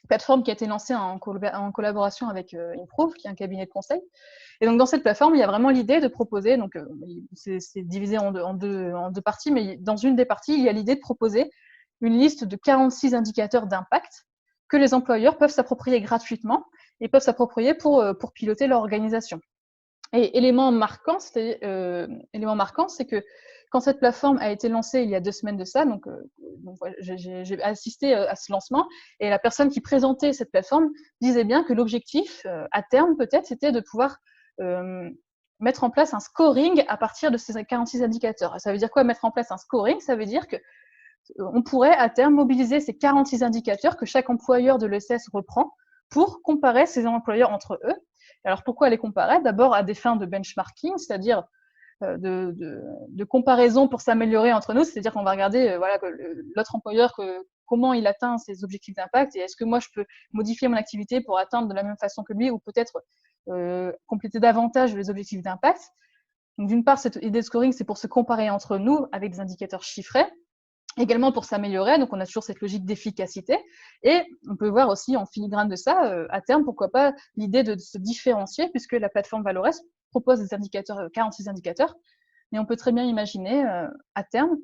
Plateforme qui a été lancée en collaboration avec Improve, qui est un cabinet de conseil. Et donc, dans cette plateforme, il y a vraiment l'idée de proposer, donc c'est divisé en deux parties, mais dans une des parties, il y a l'idée de proposer une liste de 46 indicateurs d'impact que les employeurs peuvent s'approprier gratuitement et peuvent s'approprier pour piloter leur organisation. Et élément marquant, c'est que quand cette plateforme a été lancée il y a 2 semaines de ça, donc j'ai assisté à ce lancement, et la personne qui présentait cette plateforme disait bien que l'objectif, à terme peut-être, c'était de pouvoir mettre en place un scoring à partir de ces 46 indicateurs. Ça veut dire quoi, mettre en place un scoring? Ça veut dire que on pourrait à terme mobiliser ces 46 indicateurs que chaque employeur de l'ESS reprend pour comparer ces employeurs entre eux. Alors pourquoi les comparer? D'abord à des fins de benchmarking, c'est-à-dire de comparaison pour s'améliorer entre nous, c'est-à-dire qu'on va regarder voilà, l'autre employeur, comment il atteint ses objectifs d'impact, et est-ce que moi je peux modifier mon activité pour atteindre de la même façon que lui, ou peut-être compléter davantage les objectifs d'impact. Donc d'une part, cette idée de scoring, c'est pour se comparer entre nous avec des indicateurs chiffrés, également pour s'améliorer, donc on a toujours cette logique d'efficacité, et on peut voir aussi en filigrane de ça, à terme, pourquoi pas l'idée de se différencier, puisque la plateforme Valores propose des indicateurs, 46 indicateurs, mais on peut très bien imaginer à terme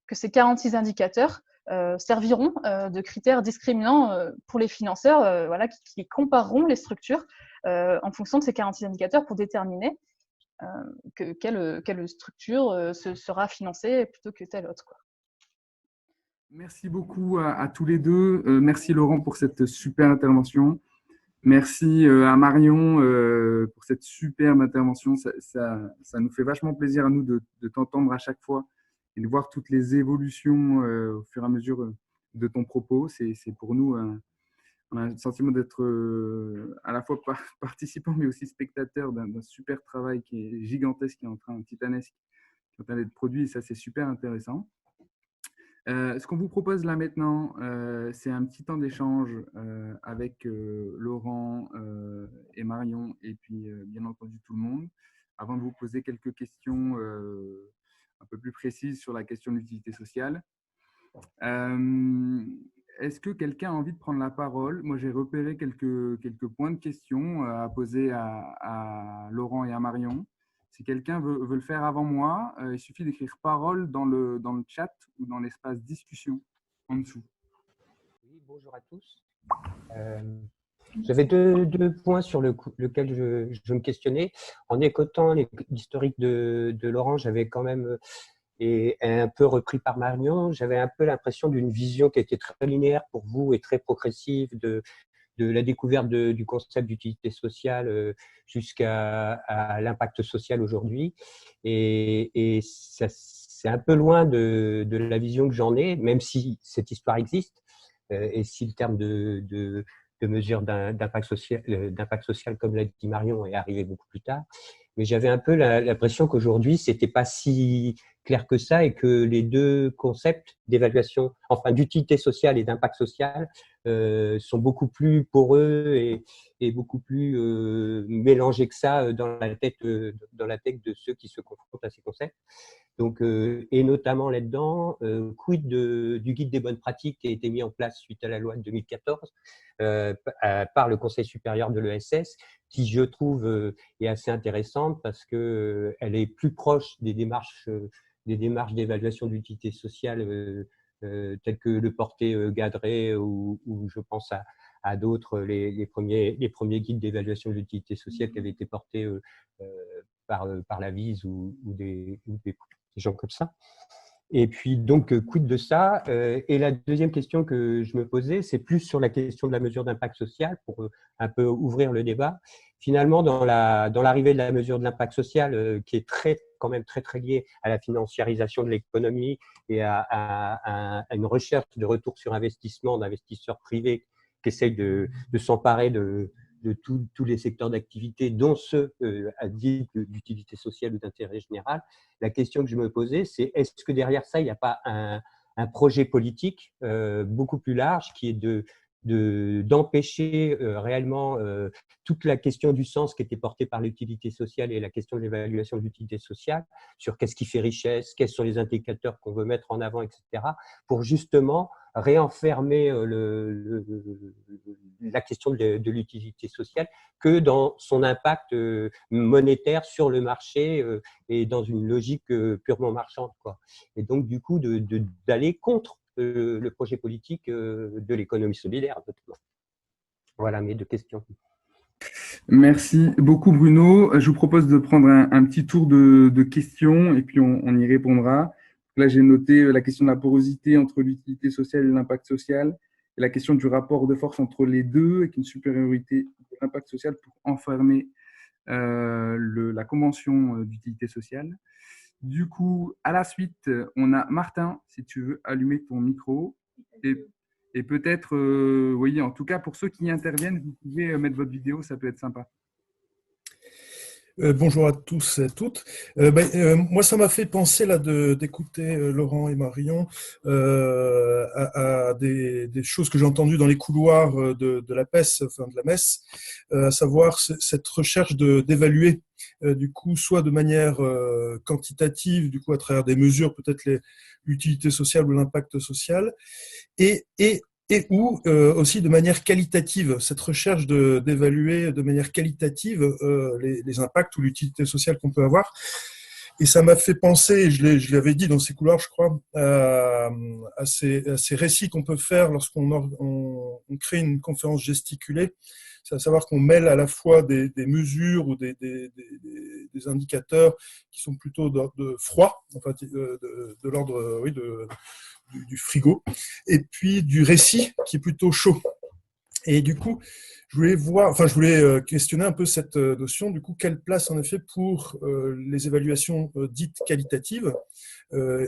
que ces 46 indicateurs serviront de critères discriminants pour les financeurs, voilà, qui compareront les structures en fonction de ces 46 indicateurs pour déterminer quelle structure sera financée plutôt que telle autre, quoi. Merci beaucoup à tous les deux. Merci Laurent pour cette super intervention. Merci à Marion pour cette superbe intervention. Ça nous fait vachement plaisir à nous de t'entendre à chaque fois et de voir toutes les évolutions au fur et à mesure de ton propos. C'est pour nous on a un sentiment d'être à la fois participant mais aussi spectateur d'un super travail qui est gigantesque, titanesque, qui est en train d'être produit, et ça c'est super intéressant. Ce qu'on vous propose là maintenant, c'est un petit temps d'échange avec Laurent et Marion, et puis bien entendu tout le monde, avant de vous poser quelques questions un peu plus précises sur la question de l'utilité sociale. Est-ce que quelqu'un a envie de prendre la parole? Moi, j'ai repéré quelques points de questions à poser à Laurent et à Marion. Si quelqu'un veut le faire avant moi, il suffit d'écrire parole dans le chat ou dans l'espace discussion en dessous. Oui, bonjour à tous. J'avais deux points sur lequel je me questionnais. En écoutant l'historique de Laurent, j'avais quand même, et un peu repris par Marion, j'avais un peu l'impression d'une vision qui était très linéaire pour vous et très progressive de la découverte du concept d'utilité sociale jusqu'à l'impact social aujourd'hui. Et c'est un peu loin de la vision que j'en ai, même si cette histoire existe, et si le terme de mesure d'impact social, comme l'a dit Marion, est arrivé beaucoup plus tard. Mais j'avais un peu l'impression qu'aujourd'hui, c'était pas si clair que ça et que les deux concepts d'évaluation, enfin d'utilité sociale et d'impact social, sont beaucoup plus poreux et beaucoup plus mélangés que ça dans la tête de ceux qui se confrontent à ces concepts. Donc, et notamment là-dedans, quid du guide des bonnes pratiques qui a été mis en place suite à la loi de 2014 par le Conseil supérieur de l'ESS, qui je trouve est assez intéressante parce que elle est plus proche des démarches d'évaluation d'utilité sociale telles que le portait Gadret ou je pense à d'autres, les premiers guides d'évaluation de l'utilité sociale qui avaient été portés par la VIS ou des gens comme ça. Et puis, donc, quid de ça et la deuxième question que je me posais, c'est plus sur la question de la mesure d'impact social, pour un peu ouvrir le débat. Finalement, dans l'arrivée de la mesure de l'impact social, qui est quand même très, très liée à la financiarisation de l'économie et à une recherche de retour sur investissement d'investisseurs privés qui essayent de s'emparer de tous les secteurs d'activité, dont ceux dits d'utilité sociale ou d'intérêt général. La question que je me posais, c'est est-ce que derrière ça, il n'y a pas un projet politique beaucoup plus large qui est d'empêcher réellement toute la question du sens qui était portée par l'utilité sociale et la question de l'évaluation de l'utilité sociale sur qu'est-ce qui fait richesse, quels sont les indicateurs qu'on veut mettre en avant, etc., pour justement réenfermer la question de l'utilité sociale que dans son impact monétaire sur le marché et dans une logique purement marchande, quoi. Et donc, du coup, d'aller contre le projet politique de l'économie solidaire, notamment. Voilà mes deux questions. Merci beaucoup, Bruno. Je vous propose de prendre un petit tour de questions et puis on y répondra. Là, j'ai noté la question de la porosité entre l'utilité sociale et l'impact social, et la question du rapport de force entre les deux, avec une supériorité de l'impact social pour enfermer la convention d'utilité sociale. Du coup, à la suite, on a Martin, si tu veux allumer ton micro. Et peut-être, oui, en tout cas, pour ceux qui interviennent, vous pouvez mettre votre vidéo, ça peut être sympa. Bonjour à tous et à toutes. Moi, ça m'a fait penser là d'écouter Laurent et Marion à des choses que j'ai entendues dans les couloirs de la PES, enfin de la messe, à savoir cette recherche d'évaluer du coup soit de manière quantitative, du coup à travers des mesures, peut-être l'utilité sociale ou l'impact social, et ou aussi de manière qualitative, cette recherche d'évaluer de manière qualitative les impacts ou l'utilité sociale qu'on peut avoir. Et ça m'a fait penser, je l'avais dit dans ces couloirs, je crois, à ces récits qu'on peut faire lorsqu'on crée une conférence gesticulée. C'est à savoir qu'on mêle à la fois des mesures ou des indicateurs qui sont plutôt de froid, enfin, de l'ordre oui, du frigo, et puis du récit qui est plutôt chaud. Et du coup, je voulais questionner un peu cette notion, du coup, quelle place en effet pour les évaluations dites qualitatives.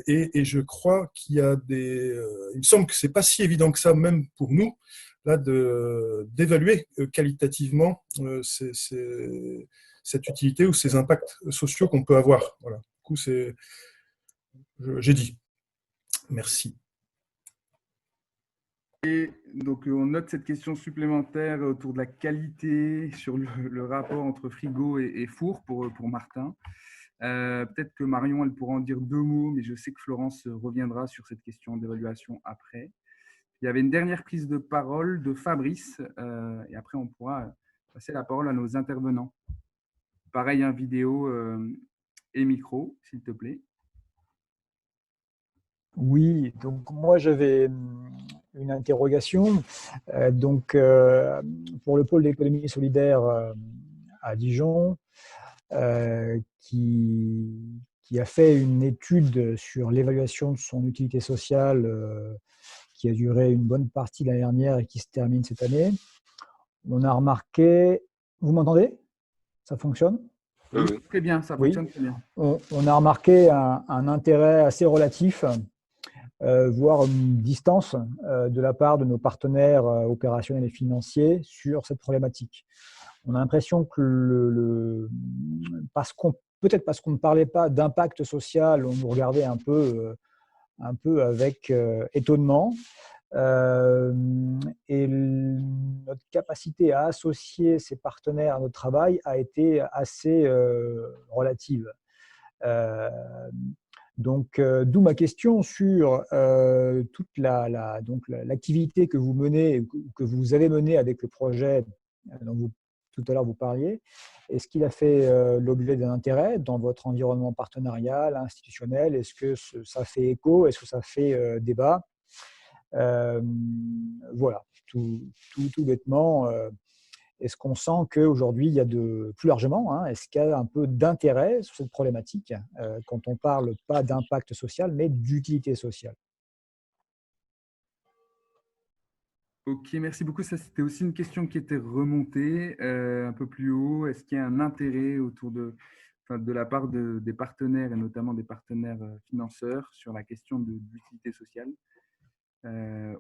Et je crois qu'il y a il me semble que c'est pas si évident que ça, même pour nous, là, d'évaluer qualitativement cette utilité ou ces impacts sociaux qu'on peut avoir. Voilà. Du coup, j'ai dit. Merci. Et donc, on note cette question supplémentaire autour de la qualité sur le rapport entre frigo et four pour Martin. Peut-être que Marion, elle pourra en dire deux mots, mais je sais que Florence reviendra sur cette question d'évaluation après. Il y avait une dernière prise de parole de Fabrice, et après, on pourra passer la parole à nos intervenants. Pareil, vidéo et micro, s'il te plaît. Oui, donc moi j'avais une interrogation. Pour le pôle d'économie solidaire à Dijon, qui a fait une étude sur l'évaluation de son utilité sociale qui a duré une bonne partie de l'année dernière et qui se termine cette année. On a remarqué… Vous m'entendez? Ça fonctionne? Oui, très bien, ça fonctionne très bien. On a remarqué un intérêt assez relatif, voire une distance de la part de nos partenaires opérationnels et financiers sur cette problématique. On a l'impression que peut-être parce qu'on ne parlait pas d'impact social, on nous regardait un peu avec étonnement. Et notre capacité à associer ces partenaires à notre travail a été assez relative. D'où ma question sur toute l'activité que vous menez, que vous avez menée avec le projet dont tout à l'heure vous parliez. Est-ce qu'il a fait l'objet d'un intérêt dans votre environnement partenarial, institutionnel? Est-ce que ça fait écho? Est-ce que ça fait débat? Voilà, tout bêtement. Est-ce qu'on sent qu'aujourd'hui, il y a plus largement, est-ce qu'il y a un peu d'intérêt sur cette problématique quand on parle pas d'impact social, mais d'utilité sociale? Ok, merci beaucoup. Ça, c'était aussi une question qui était remontée un peu plus haut. Est-ce qu'il y a un intérêt autour de la part des partenaires et notamment des partenaires financeurs sur la question de l'utilité sociale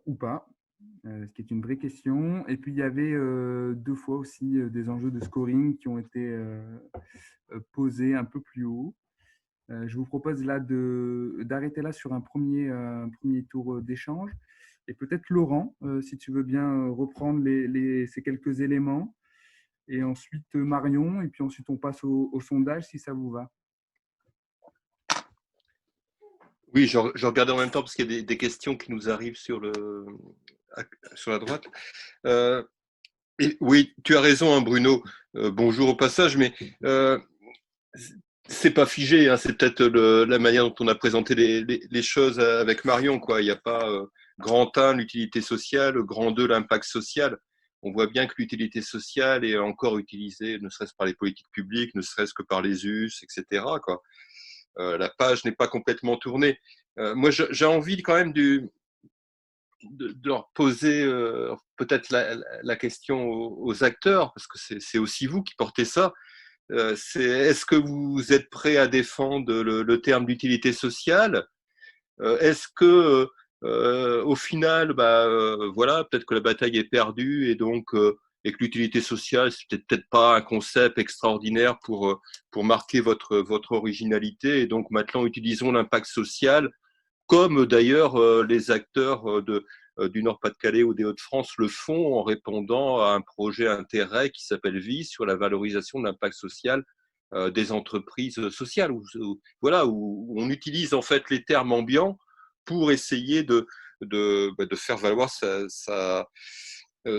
ou pas? Ce qui est une vraie question. Et puis, il y avait 2 fois aussi des enjeux de scoring qui ont été posés un peu plus haut. Je vous propose là d'arrêter là sur un premier tour d'échange. Et peut-être Laurent, si tu veux bien reprendre ces quelques éléments. Et ensuite Marion, et puis ensuite on passe au sondage si ça vous va. Oui, je regardais en même temps parce qu'il y a des questions qui nous arrivent sur la droite. Et oui, tu as raison, hein, Bruno. Bonjour au passage, mais c'est pas figé. Hein, c'est peut-être la manière dont on a présenté les choses avec Marion, quoi. Il n'y a pas grand 1, l'utilité sociale, grand 2, l'impact social. On voit bien que l'utilité sociale est encore utilisée, ne serait-ce par les politiques publiques, ne serait-ce que par les US, etc., quoi. La page n'est pas complètement tournée. Moi, j'ai envie quand même de leur poser peut-être la question aux acteurs, parce que c'est aussi vous qui portez ça. Est-ce que vous êtes prêt à défendre le terme d'utilité sociale? Est-ce que au final, voilà, peut-être que la bataille est perdue et que l'utilité sociale, c'est peut-être pas un concept extraordinaire pour marquer votre originalité, et donc maintenant utilisons l'impact social, comme d'ailleurs les acteurs du Nord-Pas-de-Calais ou des Hauts-de-France le font en répondant à un projet Intérêt qui s'appelle VIS sur la valorisation de l'impact social des entreprises sociales, voilà, où on utilise en fait les termes ambiants pour essayer de faire valoir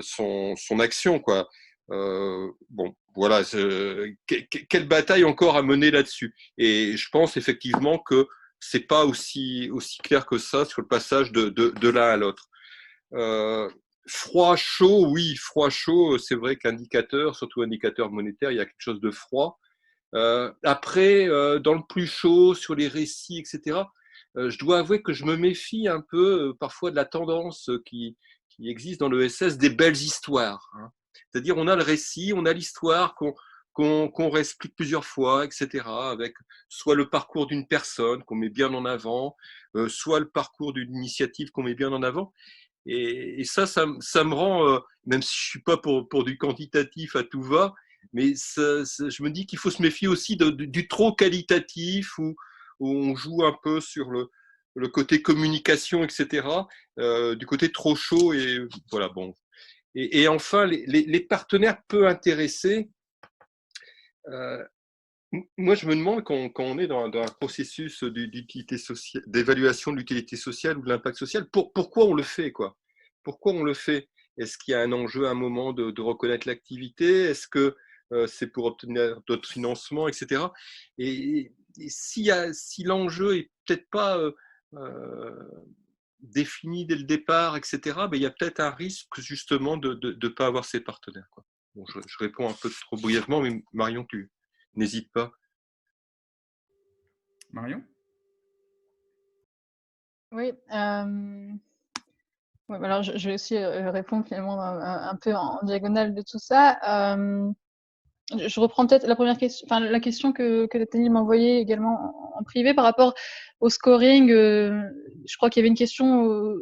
son action, quoi. Bon, voilà, quelle bataille encore à mener là-dessus. Et je pense effectivement que c'est pas aussi clair que ça sur le passage de l'un à l'autre. Froid, chaud, oui, froid, chaud, c'est vrai qu'indicateur, surtout indicateur monétaire, il y a quelque chose de froid. Après, dans le plus chaud, sur les récits, etc., je dois avouer que je me méfie un peu parfois de la tendance qui existe dans l'ESS des belles histoires. Hein. C'est-à-dire, on a le récit, on a l'histoire qu'on réexplique plusieurs fois, etc., avec soit le parcours d'une personne qu'on met bien en avant, soit le parcours d'une initiative qu'on met bien en avant. Et ça me rend, même si je ne suis pas pour du quantitatif à tout va, mais je me dis qu'il faut se méfier aussi du trop qualitatif où on joue un peu sur le côté communication, etc., du côté trop chaud. Et voilà, bon. Et enfin, les partenaires peu intéressés. Moi, je me demande quand on est dans un processus d'évaluation de l'utilité sociale ou de l'impact social, pourquoi on le fait, quoi? Pourquoi on le fait? Est-ce qu'il y a un enjeu à un moment de reconnaître l'activité? Est-ce que c'est pour obtenir d'autres financements, etc. Et si l'enjeu est peut-être pas défini dès le départ, etc., ben, il y a peut-être un risque justement de ne pas avoir ces partenaires, quoi. Bon, je réponds un peu trop brièvement, mais Marion, tu n'hésites pas. Marion? Oui. Ouais, alors je vais aussi répondre finalement un peu en diagonale de tout ça. Je reprends peut-être la première question, enfin la question que Nathalie m'a envoyée également en privé par rapport au scoring. Je crois qu'il y avait une question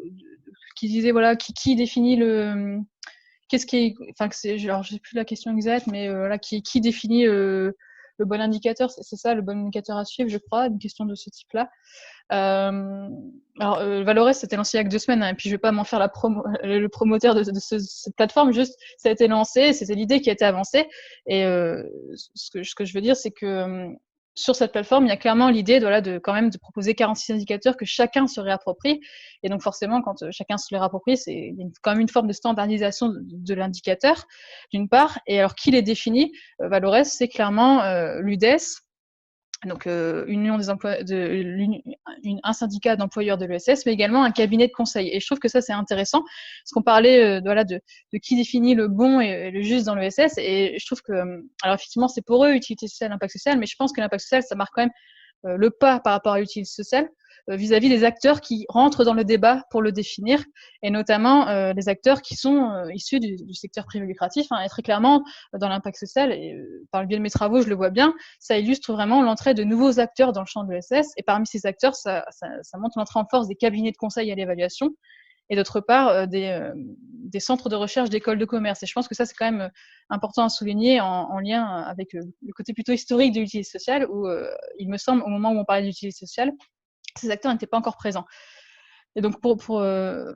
qui disait voilà qui définit qu'est-ce qui est, enfin alors je sais plus la question exacte, mais voilà qui définit le bon indicateur. C'est ça le bon indicateur à suivre, je crois, une question de ce type-là. Alors, Valores, c'était lancé il y a que 2 semaines, hein, et puis je vais pas m'en faire le promoteur de cette plateforme, juste ça a été lancé, c'était l'idée qui a été avancée, et ce que je veux dire, c'est que sur cette plateforme, il y a clairement l'idée voilà, quand même de proposer 46 indicateurs que chacun se réapproprie, et donc forcément, quand chacun se les réapproprie, il y a quand même une forme de standardisation de l'indicateur, d'une part, et alors qui les définit, Valores, c'est clairement l'UDES, donc union des un syndicat d'employeurs de l'ESS, mais également un cabinet de conseil. Et je trouve que ça c'est intéressant, parce qu'on parlait voilà, de qui définit le bon et le juste dans l'ESS, et je trouve que, alors effectivement c'est pour eux, utilité sociale, impact social, mais je pense que l'impact social, ça marque quand même le pas par rapport à l'utilité sociale vis-à-vis des acteurs qui rentrent dans le débat pour le définir, et notamment les acteurs qui sont issus du secteur privé lucratif, hein, et très clairement dans l'impact social, et par le biais de mes travaux, je le vois bien, ça illustre vraiment l'entrée de nouveaux acteurs dans le champ de l'ESS, et parmi ces acteurs, ça montre l'entrée en force des cabinets de conseil à l'évaluation, et d'autre part des centres de recherche d'écoles de commerce. Et je pense que ça, c'est quand même important à souligner en lien avec le côté plutôt historique de l'utilité sociale, où il me semble, au moment où on parlait d'utilité sociale, ces acteurs n'étaient pas encore présents. Et donc pour le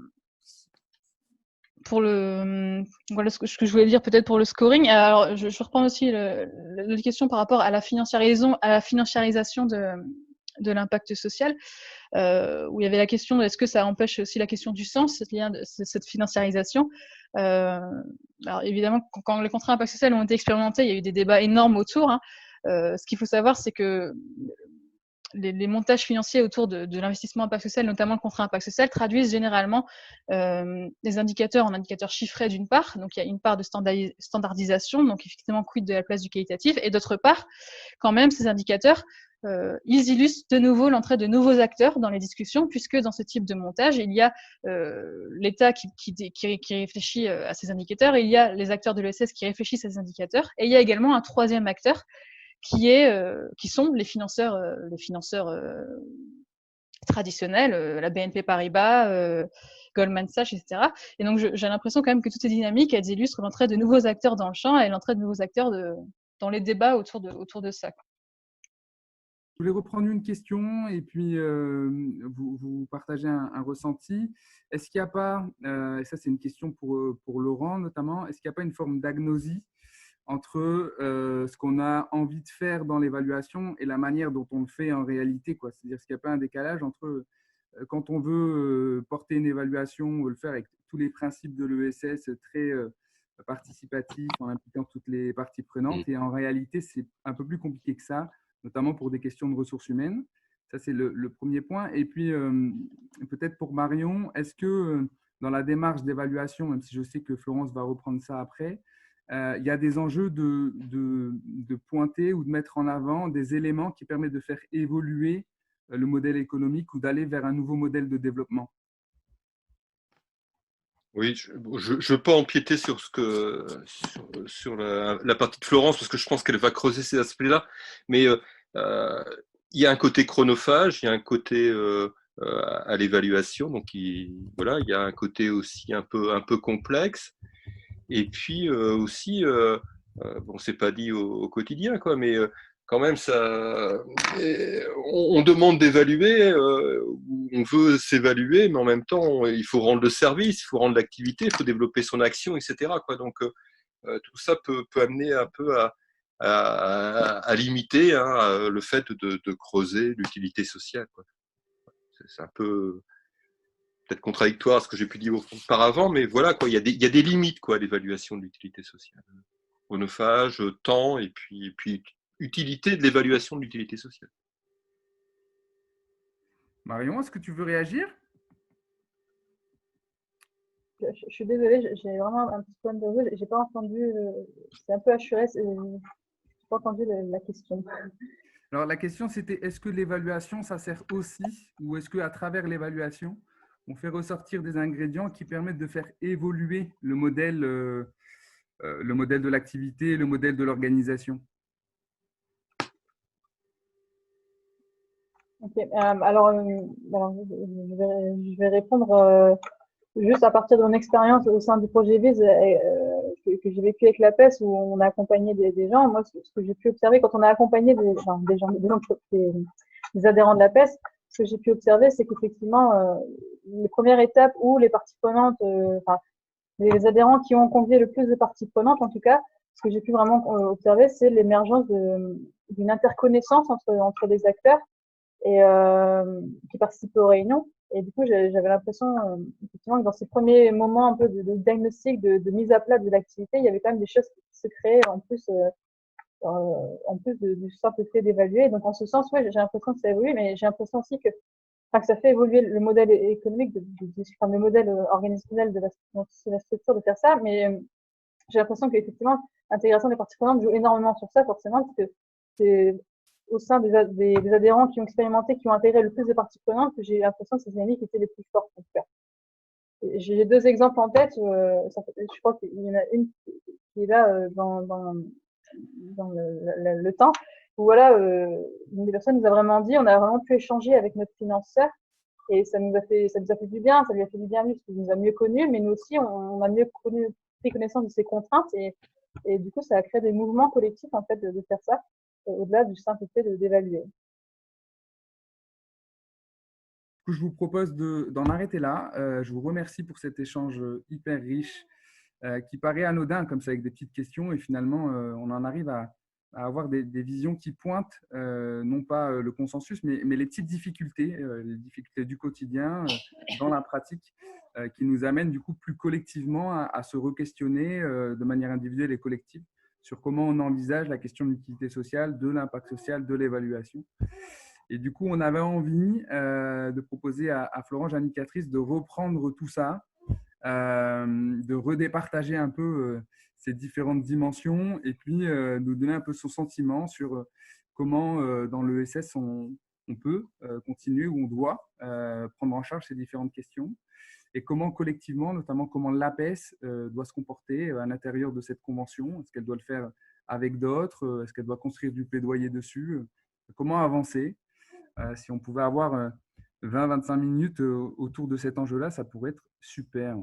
voilà ce que je voulais dire peut-être pour le scoring. Alors je reprends aussi la question par rapport à la financiarisation de l'impact social, où il y avait la question de est-ce que ça empêche aussi la question du sens, cette financiarisation. Alors évidemment, quand les contrats impact social ont été expérimentés, il y a eu des débats énormes autour, hein. Ce qu'il faut savoir, c'est que les montages financiers autour de l'investissement impact social, notamment le contrat impact social, traduisent généralement des indicateurs en indicateurs chiffrés d'une part, donc il y a une part de standardisation, donc effectivement quid de la place du qualitatif, et d'autre part, quand même, ces indicateurs, ils illustrent de nouveau l'entrée de nouveaux acteurs dans les discussions, puisque dans ce type de montage, il y a l'État qui réfléchit à ces indicateurs, il y a les acteurs de l'ESS qui réfléchissent à ces indicateurs, et il y a également un troisième acteur qui sont les financeurs traditionnels, la BNP Paribas, Goldman Sachs, etc. Et donc j'ai l'impression quand même que toutes ces dynamiques, elles illustrent l'entrée de nouveaux acteurs dans le champ et l'entrée de nouveaux acteurs dans les débats autour de ça. Je voulais reprendre une question et puis vous partagez un ressenti. Est-ce qu'il n'y a pas, et ça c'est une question pour Laurent notamment, est-ce qu'il n'y a pas une forme d'agnosie entre ce qu'on a envie de faire dans l'évaluation et la manière dont on le fait en réalité, quoi. C'est-à-dire, est-ce qu'il n'y a pas un décalage entre quand on veut porter une évaluation, on veut le faire avec tous les principes de l'ESS très participatifs, en impliquant toutes les parties prenantes, et en réalité, c'est un peu plus compliqué que ça, notamment pour des questions de ressources humaines. Ça, c'est le premier point. Et puis, peut-être pour Marion, est-ce que dans la démarche d'évaluation, même si je sais que Florence va reprendre ça après, il y a des enjeux de pointer ou de mettre en avant des éléments qui permettent de faire évoluer le modèle économique ou d'aller vers un nouveau modèle de développement? Oui, je ne veux pas empiéter sur la partie de Florence, parce que je pense qu'elle va creuser ces aspects-là, mais il y a un côté chronophage, il y a un côté à l'évaluation, donc voilà, il y a un côté aussi un peu complexe. Et puis aussi, bon, c'est pas dit au quotidien, quoi, mais quand même, on demande d'évaluer, on veut s'évaluer, mais en même temps, il faut rendre le service, il faut rendre l'activité, il faut développer son action, etc., quoi. Donc, tout ça peut amener un peu à limiter, hein, le fait de creuser l'utilité sociale, quoi. C'est un peu peut-être contradictoire à ce que j'ai pu dire auparavant, mais voilà, quoi, il y a des limites, quoi, à l'évaluation de l'utilité sociale. Chronophage, temps, et puis utilité de l'évaluation de l'utilité sociale. Marion, est-ce que tu veux réagir? Je suis désolée, j'ai vraiment un petit problème de réseau. J'ai pas entendu. C'est un peu assuré. J'ai pas entendu la question. Alors, la question, c'était est-ce que l'évaluation, ça sert aussi, ou est-ce qu'à travers l'évaluation, on fait ressortir des ingrédients qui permettent de faire évoluer le modèle de l'activité, le modèle de l'organisation? Ok, alors, je vais répondre juste à partir de mon expérience au sein du projet VIS que j'ai vécu avec la PES où on a accompagné des gens. Moi, ce que j'ai pu observer quand on a accompagné des adhérents de la PES, ce que j'ai pu observer, c'est qu'effectivement, les premières étapes où les parties prenantes, les adhérents qui ont convié le plus de parties prenantes, en tout cas, ce que j'ai pu vraiment observer, c'est l'émergence d'une interconnaissance entre les acteurs et qui participaient aux réunions. Et du coup, j'avais l'impression, effectivement, que dans ces premiers moments un peu de diagnostic, de mise à plat de l'activité, il y avait quand même des choses qui se créaient en plus du simple fait d'évaluer. Donc, en ce sens, ouais, j'ai l'impression que ça évolue, mais j'ai l'impression aussi que ça fait évoluer le modèle économique, le modèle organisationnel de la structure de faire ça. Mais j'ai l'impression qu'effectivement, l'intégration des parties prenantes joue énormément sur ça, forcément, parce que c'est au sein des adhérents qui ont expérimenté, qui ont intégré le plus de parties prenantes, que j'ai l'impression que ces dynamiques étaient les plus fortes, en tout cas. J'ai deux exemples en tête. Je crois qu'il y en a une qui est là dans le temps, où voilà, une des personnes nous a vraiment dit, on a vraiment pu échanger avec notre financeur, et ça nous a fait du bien, ça lui a fait du bien lui, parce qu'il nous a mieux connus, mais nous aussi, on a mieux pris connaissance de ses contraintes, et du coup, ça a créé des mouvements collectifs, en fait, de faire ça, au-delà du simple fait d'évaluer. Je vous propose d'en arrêter là. Je vous remercie pour cet échange hyper riche qui paraît anodin comme ça avec des petites questions et finalement on en arrive à avoir des visions qui pointent non pas le consensus mais les petites difficultés, les difficultés du quotidien dans la pratique qui nous amènent du coup plus collectivement à se re-questionner de manière individuelle et collective sur comment on envisage la question de l'utilité sociale, de l'impact social, de l'évaluation. Et du coup, on avait envie de proposer à Florent, Annicatrice, de reprendre tout ça, de redépartager un peu ces différentes dimensions et puis nous donner un peu son sentiment sur comment dans l'ESS on peut continuer ou on doit prendre en charge ces différentes questions et comment collectivement, notamment comment l'APES doit se comporter à l'intérieur de cette convention. Est-ce qu'elle doit le faire avec d'autres? Est-ce qu'elle doit construire du plaidoyer dessus? Comment avancer? Si on pouvait avoir 20-25 minutes autour de cet enjeu-là, ça pourrait être super.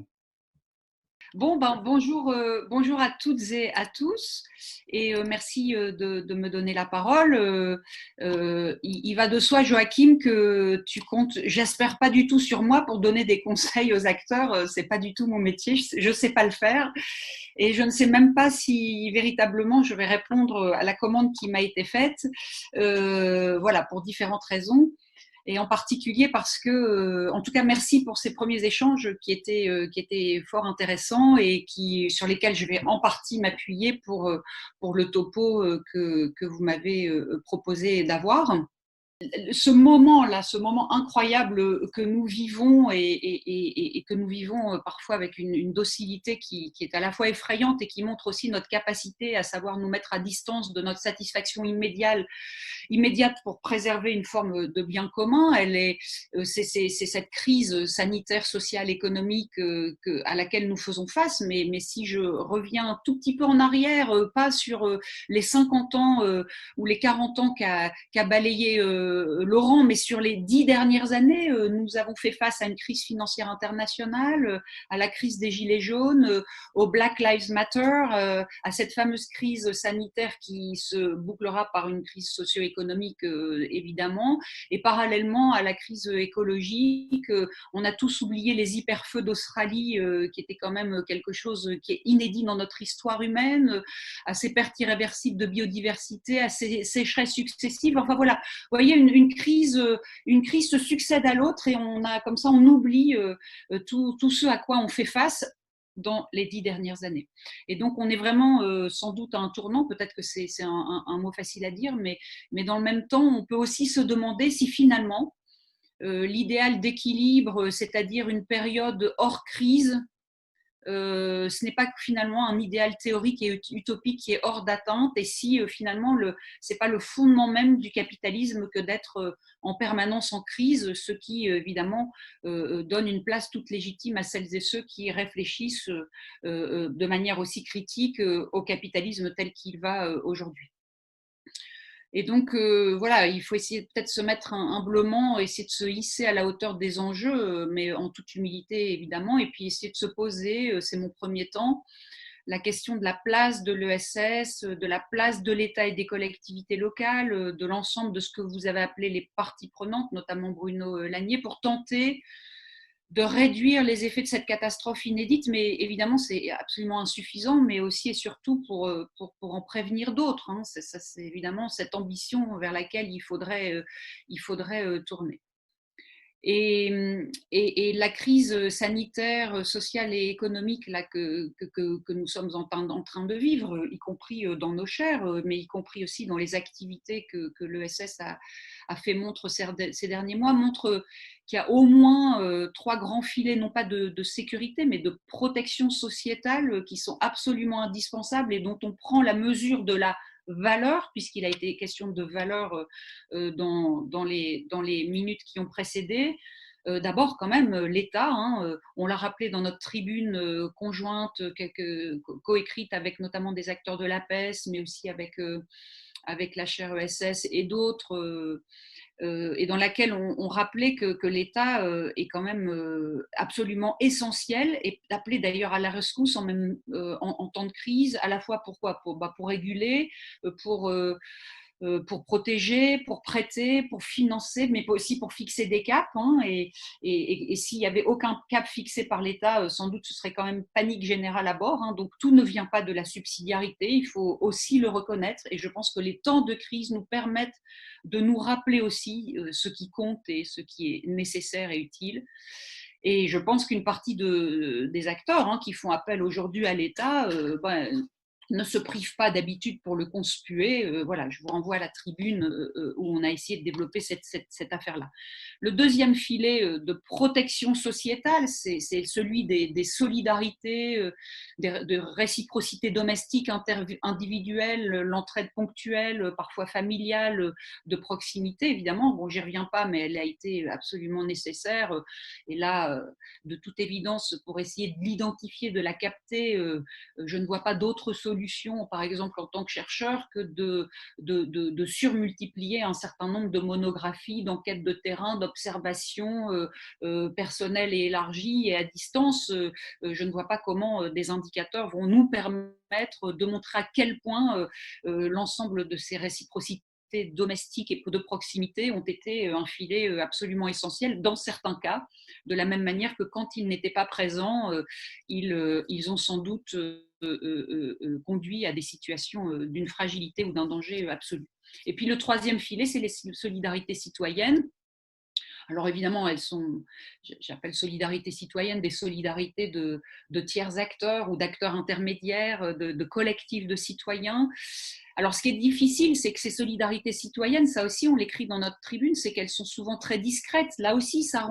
Bon, bonjour à toutes et à tous, et merci de me donner la parole. Il va de soi, Joachim, que tu comptes, j'espère pas du tout sur moi pour donner des conseils aux acteurs. C'est pas du tout mon métier, je sais pas le faire, et je ne sais même pas si véritablement je vais répondre à la commande qui m'a été faite. Voilà, pour différentes raisons. Et en particulier parce que, en tout cas, merci pour ces premiers échanges qui étaient fort intéressants et sur lesquels je vais en partie m'appuyer pour le topo que vous m'avez proposé d'avoir. Ce moment-là, ce moment incroyable que nous vivons et que nous vivons parfois avec une docilité qui est à la fois effrayante et qui montre aussi notre capacité à savoir nous mettre à distance de notre satisfaction immédiate pour préserver une forme de bien commun. C'est cette crise sanitaire, sociale, économique à laquelle nous faisons face. Mais si je reviens un tout petit peu en arrière, pas sur les 50 ans ou les 40 ans qu'a balayé Laurent, mais sur les 10 dernières années, nous avons fait face à une crise financière internationale, à la crise des Gilets jaunes, au Black Lives Matter, à cette fameuse crise sanitaire qui se bouclera par une crise socio-économique, évidemment, et parallèlement à la crise écologique. On a tous oublié les hyperfeux d'Australie, qui était quand même quelque chose qui est inédit dans notre histoire humaine, à ces pertes irréversibles de biodiversité, à ces sécheresses successives. Enfin voilà, vous voyez, une crise se succède à l'autre et on oublie tout ce à quoi on fait face dans les 10 dernières années. Et donc, on est vraiment sans doute à un tournant, peut-être que c'est un mot facile à dire, mais dans le même temps, on peut aussi se demander si finalement, l'idéal d'équilibre, c'est-à-dire une période hors crise, ce n'est pas finalement un idéal théorique et utopique qui est hors d'atteinte, et si finalement ce n'est pas le fondement même du capitalisme que d'être en permanence en crise, ce qui évidemment donne une place toute légitime à celles et ceux qui réfléchissent de manière aussi critique au capitalisme tel qu'il va aujourd'hui. Et donc, voilà, il faut essayer peut-être se mettre humblement, essayer de se hisser à la hauteur des enjeux, mais en toute humilité, évidemment, et puis essayer de se poser, c'est mon premier temps, la question de la place de l'ESS, de la place de l'État et des collectivités locales, de l'ensemble de ce que vous avez appelé les parties prenantes, notamment Bruno Lanier, pour tenter de réduire les effets de cette catastrophe inédite, mais évidemment c'est absolument insuffisant, mais aussi et surtout pour en prévenir d'autres. Hein. C'est évidemment cette ambition vers laquelle il faudrait tourner. Et la crise sanitaire, sociale et économique là, que nous sommes en train de vivre, y compris dans nos chairs, mais y compris aussi dans les activités que l'ESS a fait montre ces derniers mois, montre qu'il y a au moins 3 grands filets, non pas de sécurité, mais de protection sociétale qui sont absolument indispensables et dont on prend la mesure de la valeur, puisqu'il a été question de valeur dans les minutes qui ont précédé. D'abord, quand même, l'État, hein, on l'a rappelé dans notre tribune conjointe, coécrite avec notamment des acteurs de l'APES, mais aussi avec la chaire ESS et d'autres, et dans laquelle on rappelait que l'État est quand même absolument essentiel et appelé d'ailleurs à la rescousse en temps de crise, à la fois pour réguler, pour protéger, pour prêter, pour financer, mais aussi pour fixer des caps. Hein, et s'il n'y avait aucun cap fixé par l'État, sans doute ce serait quand même panique générale à bord. Hein, donc tout ne vient pas de la subsidiarité, il faut aussi le reconnaître. Et je pense que les temps de crise nous permettent de nous rappeler aussi ce qui compte et ce qui est nécessaire et utile. Et je pense qu'une partie des acteurs qui font appel aujourd'hui à l'État ne se privent pas d'habitude pour le conspuer. Voilà, je vous renvoie à la tribune où on a essayé de développer cette affaire-là. Le deuxième filet de protection sociétale, c'est celui des solidarités, de réciprocité domestique, individuelle, l'entraide ponctuelle, parfois familiale, de proximité, évidemment. Bon, j'y reviens pas, mais elle a été absolument nécessaire. Et là, de toute évidence, pour essayer de l'identifier, de la capter, je ne vois pas d'autre solution, par exemple en tant que chercheur, que de surmultiplier un certain nombre de monographies, d'enquêtes de terrain, d'observations personnelles et élargies et à distance. Je ne vois pas comment des indicateurs vont nous permettre de montrer à quel point l'ensemble de ces réciprocités domestiques et de proximité ont été un filet absolument essentiel dans certains cas, de la même manière que quand ils n'étaient pas présents, ils ont sans doute conduit à des situations d'une fragilité ou d'un danger absolu. Et puis le troisième filet, c'est les solidarités citoyennes. Alors évidemment, elles sont, j'appelle solidarité citoyenne, des solidarités de tiers acteurs ou d'acteurs intermédiaires, de collectifs de citoyens. Alors ce qui est difficile, c'est que ces solidarités citoyennes, ça aussi on l'écrit dans notre tribune, c'est qu'elles sont souvent très discrètes. Là aussi, ça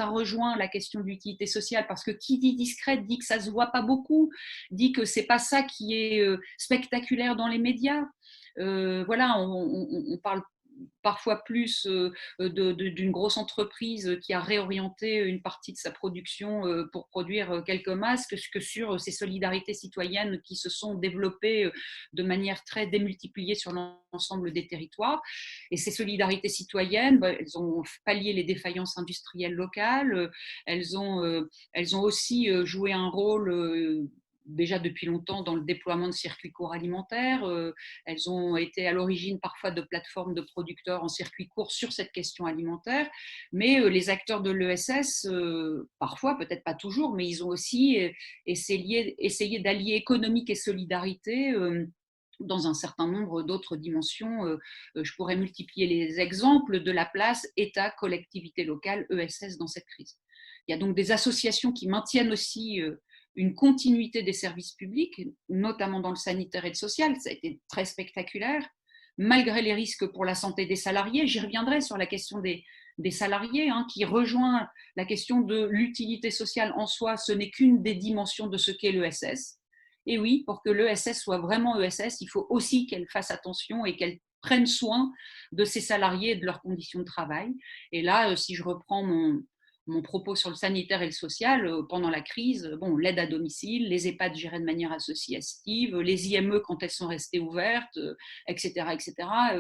rejoint la question de l'utilité sociale, parce que qui dit discrète dit que ça se voit pas beaucoup, dit que c'est pas ça qui est spectaculaire dans les médias. Voilà, on parle parfois plus d'une grosse entreprise qui a réorienté une partie de sa production pour produire quelques masques que sur ces solidarités citoyennes qui se sont développées de manière très démultipliée sur l'ensemble des territoires. Et ces solidarités citoyennes, elles ont pallié les défaillances industrielles locales, elles ont aussi joué un rôle déjà depuis longtemps dans le déploiement de circuits courts alimentaires. Elles ont été à l'origine parfois de plateformes de producteurs en circuit court sur cette question alimentaire. Mais les acteurs de l'ESS, parfois, peut-être pas toujours, mais ils ont aussi essayé d'allier économique et solidarité dans un certain nombre d'autres dimensions. Je pourrais multiplier les exemples de la place État, collectivité locale, ESS dans cette crise. Il y a donc des associations qui maintiennent aussi une continuité des services publics, notamment dans le sanitaire et le social. Ça a été très spectaculaire, malgré les risques pour la santé des salariés. J'y reviendrai sur la question des des salariés, hein, qui rejoint la question de l'utilité sociale en soi. Ce n'est qu'une des dimensions de ce qu'est l'ESS. Et oui, pour que l'ESS soit vraiment ESS, il faut aussi qu'elle fasse attention et qu'elle prenne soin de ses salariés et de leurs conditions de travail. Et là, si je reprends mon propos sur le sanitaire et le social, pendant la crise, bon, l'aide à domicile, les EHPAD gérés de manière associative, les IME quand elles sont restées ouvertes, etc.,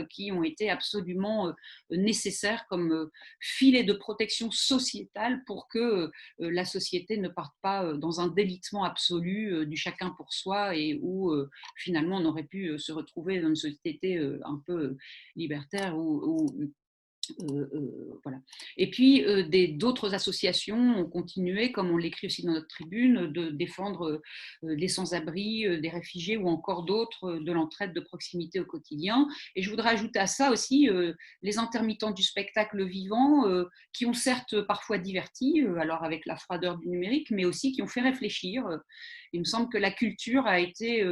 qui ont été absolument nécessaires comme filet de protection sociétale pour que la société ne parte pas dans un délitement absolu du chacun pour soi et où finalement on aurait pu se retrouver dans une société un peu libertaire voilà. Et puis, d'autres associations ont continué, comme on l'écrit aussi dans notre tribune, de défendre les sans-abri, des réfugiés ou encore d'autres, de l'entraide de proximité au quotidien. Et je voudrais ajouter à ça aussi les intermittents du spectacle vivant qui ont certes parfois diverti, alors avec la froideur du numérique, mais aussi qui ont fait réfléchir. Il me semble que la culture a été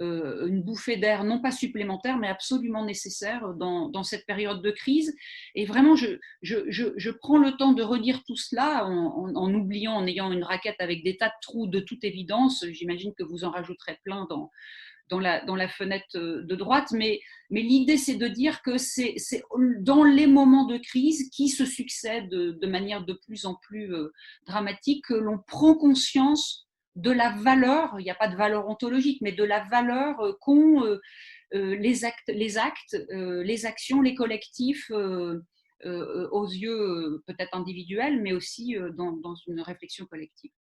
une bouffée d'air, non pas supplémentaire, mais absolument nécessaire dans cette période de crise. Et vraiment, je prends le temps de redire tout cela en oubliant, en ayant une raquette avec des tas de trous de toute évidence. J'imagine que vous en rajouterez plein dans la fenêtre de droite, mais l'idée, c'est de dire que c'est dans les moments de crise qui se succèdent de manière de plus en plus dramatique que l'on prend conscience de la valeur, il n'y a pas de valeur ontologique, mais de la valeur qu'ont les actes, les actions, les collectifs aux yeux peut-être individuels, mais aussi dans une réflexion collective.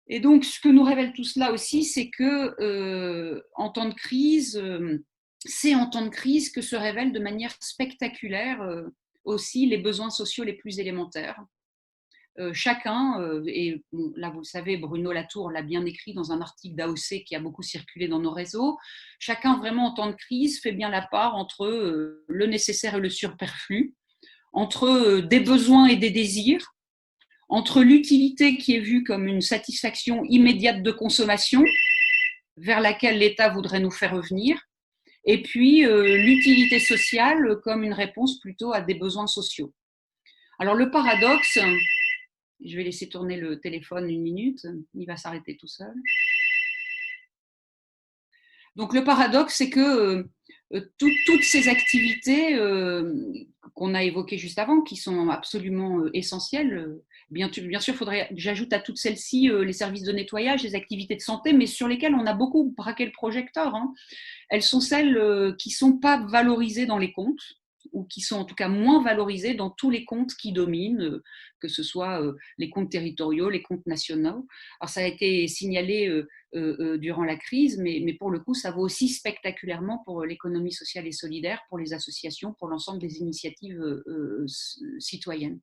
Et donc, ce que nous révèle tout cela aussi, c'est que en temps de crise, c'est en temps de crise que se révèlent de manière spectaculaire aussi les besoins sociaux les plus élémentaires. Chacun, et bon, là vous le savez, Bruno Latour l'a bien écrit dans un article d'AOC qui a beaucoup circulé dans nos réseaux, chacun vraiment en temps de crise fait bien la part entre le nécessaire et le superflu, entre des besoins et des désirs, entre l'utilité qui est vue comme une satisfaction immédiate de consommation, vers laquelle l'État voudrait nous faire revenir, et puis l'utilité sociale comme une réponse plutôt à des besoins sociaux. Alors le paradoxe, je vais laisser tourner le téléphone une minute, il va s'arrêter tout seul. Donc le paradoxe, c'est que toutes ces activités qu'on a évoquées juste avant, qui sont absolument essentielles, bien sûr, faudrait, j'ajoute à toutes celles-ci les services de nettoyage, les activités de santé, mais sur lesquelles on a beaucoup braqué le projecteur, hein. Elles sont celles qui ne sont pas valorisées dans les comptes, ou qui sont en tout cas moins valorisées dans tous les comptes qui dominent, que ce soit les comptes territoriaux, les comptes nationaux. Alors ça a été signalé durant la crise, mais pour le coup, ça vaut aussi spectaculairement pour l'économie sociale et solidaire, pour les associations, pour l'ensemble des initiatives citoyennes.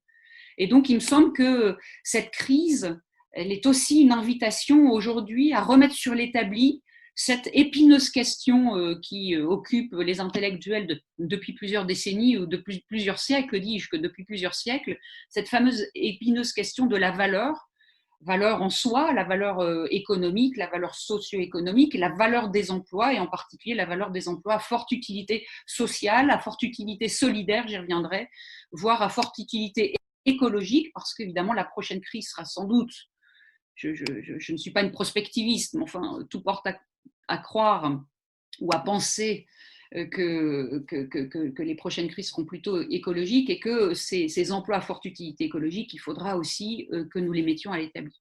Et donc, il me semble que cette crise, elle est aussi une invitation aujourd'hui à remettre sur l'établi cette épineuse question qui occupe les intellectuels depuis plusieurs décennies ou depuis plusieurs siècles, dis-je que depuis plusieurs siècles, cette fameuse épineuse question de la valeur en soi, la valeur économique, la valeur socio-économique, la valeur des emplois et en particulier la valeur des emplois à forte utilité sociale, à forte utilité solidaire, j'y reviendrai, voire à forte utilité écologique, parce qu'évidemment la prochaine crise sera sans doute, je ne suis pas une prospectiviste, mais enfin tout porte à croire ou à penser que les prochaines crises seront plutôt écologiques et que ces emplois à forte utilité écologique, il faudra aussi que nous les mettions à l'établi.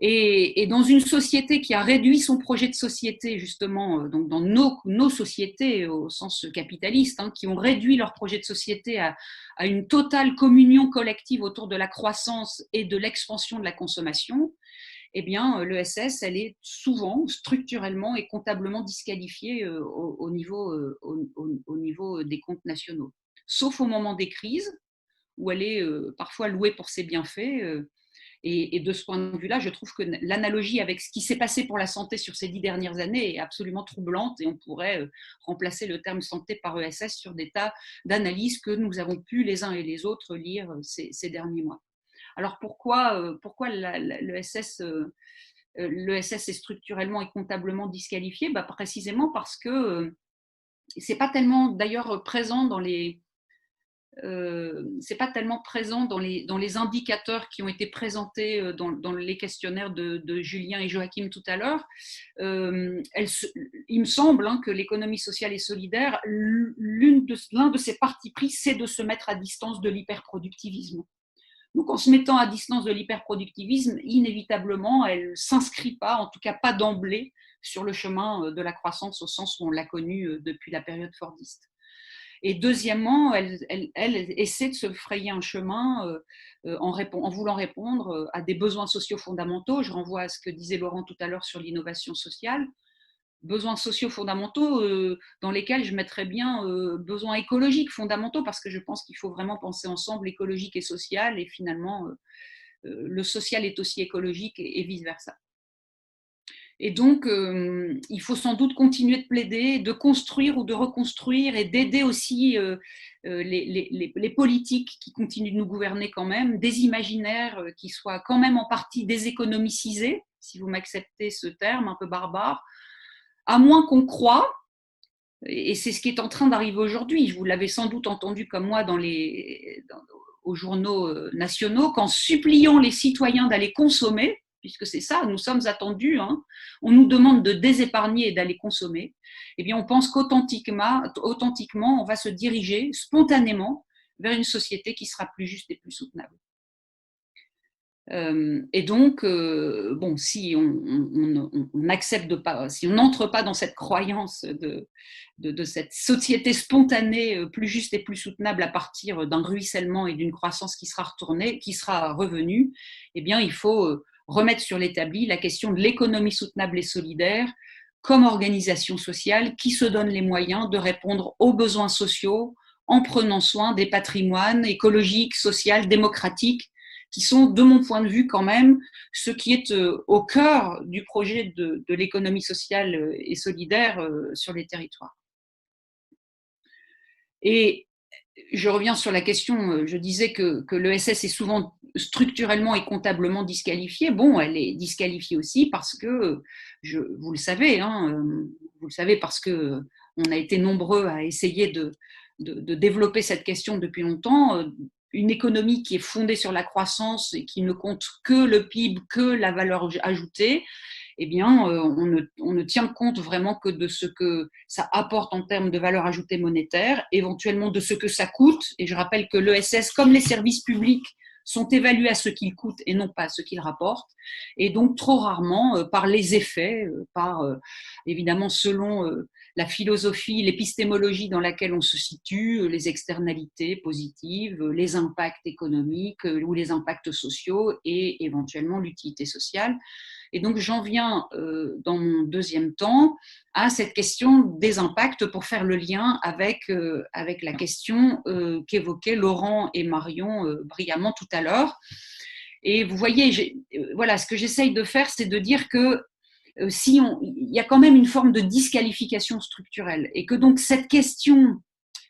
Et dans une société qui a réduit son projet de société, justement, donc dans nos sociétés au sens capitaliste, hein, qui ont réduit leur projet de société à une totale communion collective autour de la croissance et de l'expansion de la consommation, eh bien, l'ESS, elle est souvent, structurellement et comptablement disqualifiée au niveau des comptes nationaux. Sauf au moment des crises, où elle est parfois louée pour ses bienfaits. Et de ce point de vue-là, je trouve que l'analogie avec ce qui s'est passé pour la santé sur ces 10 dernières années est absolument troublante et on pourrait remplacer le terme santé par ESS sur des tas d'analyses que nous avons pu les uns et les autres lire ces derniers mois. Alors pourquoi l'ESS est structurellement et comptablement disqualifié ? Précisément parce que c'est pas tellement d'ailleurs présent dans les c'est pas tellement présent dans les indicateurs qui ont été présentés dans les questionnaires de Julien et Joachim tout à l'heure. Il me semble que l'économie sociale et solidaire, l'un de ses partis pris, c'est de se mettre à distance de l'hyperproductivisme. Donc, en se mettant à distance de l'hyperproductivisme, inévitablement, elle ne s'inscrit pas, en tout cas pas d'emblée, sur le chemin de la croissance au sens où on l'a connu depuis la période fordiste. Et deuxièmement, elle essaie de se frayer un chemin en voulant répondre à des besoins sociaux fondamentaux. Je renvoie à ce que disait Laurent tout à l'heure sur l'innovation sociale. Besoins sociaux fondamentaux dans lesquels je mettrais bien besoins écologiques fondamentaux, parce que je pense qu'il faut vraiment penser ensemble écologique et social, et finalement le social est aussi écologique et vice-versa. Et donc, il faut sans doute continuer de plaider, de construire ou de reconstruire, et d'aider aussi les politiques qui continuent de nous gouverner quand même, des imaginaires qui soient quand même en partie déséconomicisés, si vous m'acceptez ce terme un peu barbare, à moins qu'on croie, et c'est ce qui est en train d'arriver aujourd'hui, vous l'avez sans doute entendu comme moi aux journaux nationaux, qu'en suppliant les citoyens d'aller consommer, puisque c'est ça, nous sommes attendus, on nous demande de désépargner et d'aller consommer, eh bien on pense qu'authentiquement, on va se diriger spontanément vers une société qui sera plus juste et plus soutenable. Et donc, bon, si on n'accepte pas, si on n'entre pas dans cette croyance de cette société spontanée plus juste et plus soutenable à partir d'un ruissellement et d'une croissance qui sera revenue, eh bien, il faut remettre sur l'établi la question de l'économie soutenable et solidaire comme organisation sociale qui se donne les moyens de répondre aux besoins sociaux en prenant soin des patrimoines écologiques, sociaux, démocratiques, qui sont, de mon point de vue quand même, ce qui est au cœur du projet de l'économie sociale et solidaire sur les territoires. Et je reviens sur la question, je disais que l'ESS est souvent structurellement et comptablement disqualifiée. Bon, elle est disqualifiée aussi parce que, vous le savez parce que on a été nombreux à essayer de développer cette question depuis longtemps. Une économie qui est fondée sur la croissance et qui ne compte que le PIB, que la valeur ajoutée, eh bien, on ne tient compte vraiment que de ce que ça apporte en termes de valeur ajoutée monétaire, éventuellement de ce que ça coûte. Et je rappelle que l'ESS, comme les services publics, sont évalués à ce qu'ils coûtent et non pas à ce qu'ils rapportent. Et donc, trop rarement, par les effets, évidemment, selon la philosophie, l'épistémologie dans laquelle on se situe, les externalités positives, les impacts économiques ou les impacts sociaux et éventuellement l'utilité sociale. Et donc, j'en viens dans mon deuxième temps à cette question des impacts pour faire le lien avec la question qu'évoquaient Laurent et Marion brillamment tout à l'heure. Et vous voyez, voilà, ce que j'essaye de faire, c'est de dire que il y a quand même une forme de disqualification structurelle et que donc cette question,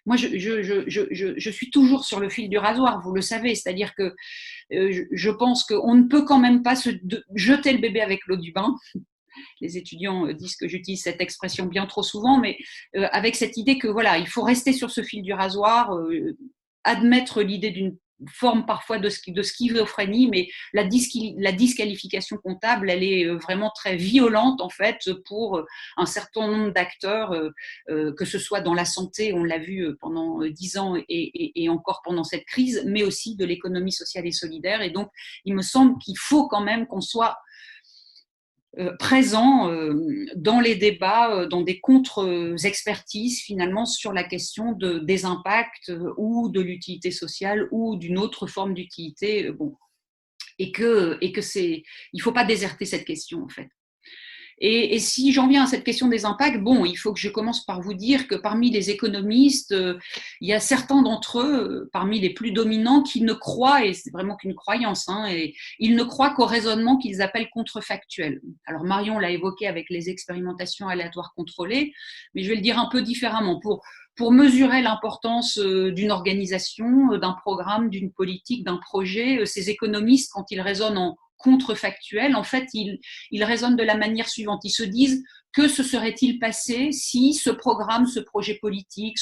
moi je suis toujours sur le fil du rasoir, vous le savez, c'est-à-dire que je pense qu'on ne peut quand même pas jeter le bébé avec l'eau du bain. Les étudiants disent que j'utilise cette expression bien trop souvent, mais avec cette idée que voilà, il faut rester sur ce fil du rasoir, admettre l'idée d'une forme parfois de schizophrénie, mais la disqualification comptable, elle est vraiment très violente en fait pour un certain nombre d'acteurs, que ce soit dans la santé, on l'a vu pendant 10 ans et encore pendant cette crise, mais aussi de l'économie sociale et solidaire. Et donc, il me semble qu'il faut quand même qu'on soit présent dans les débats, dans des contre-expertises finalement sur la question des impacts ou de l'utilité sociale ou d'une autre forme d'utilité. Bon. Et que il faut pas déserter cette question en fait. Et si j'en viens à cette question des impacts, bon, il faut que je commence par vous dire que parmi les économistes, il y a certains d'entre eux, parmi les plus dominants, qui ne croient, et c'est vraiment qu'une croyance, et ils ne croient qu'au raisonnement qu'ils appellent contrefactuel. Alors Marion l'a évoqué avec les expérimentations aléatoires contrôlées, mais je vais le dire un peu différemment. Pour mesurer l'importance d'une organisation, d'un programme, d'une politique, d'un projet, ces économistes, quand ils raisonnent contrefactuels, en fait, ils raisonnent de la manière suivante. Ils se disent, que se serait-il passé si ce programme, ce projet politique,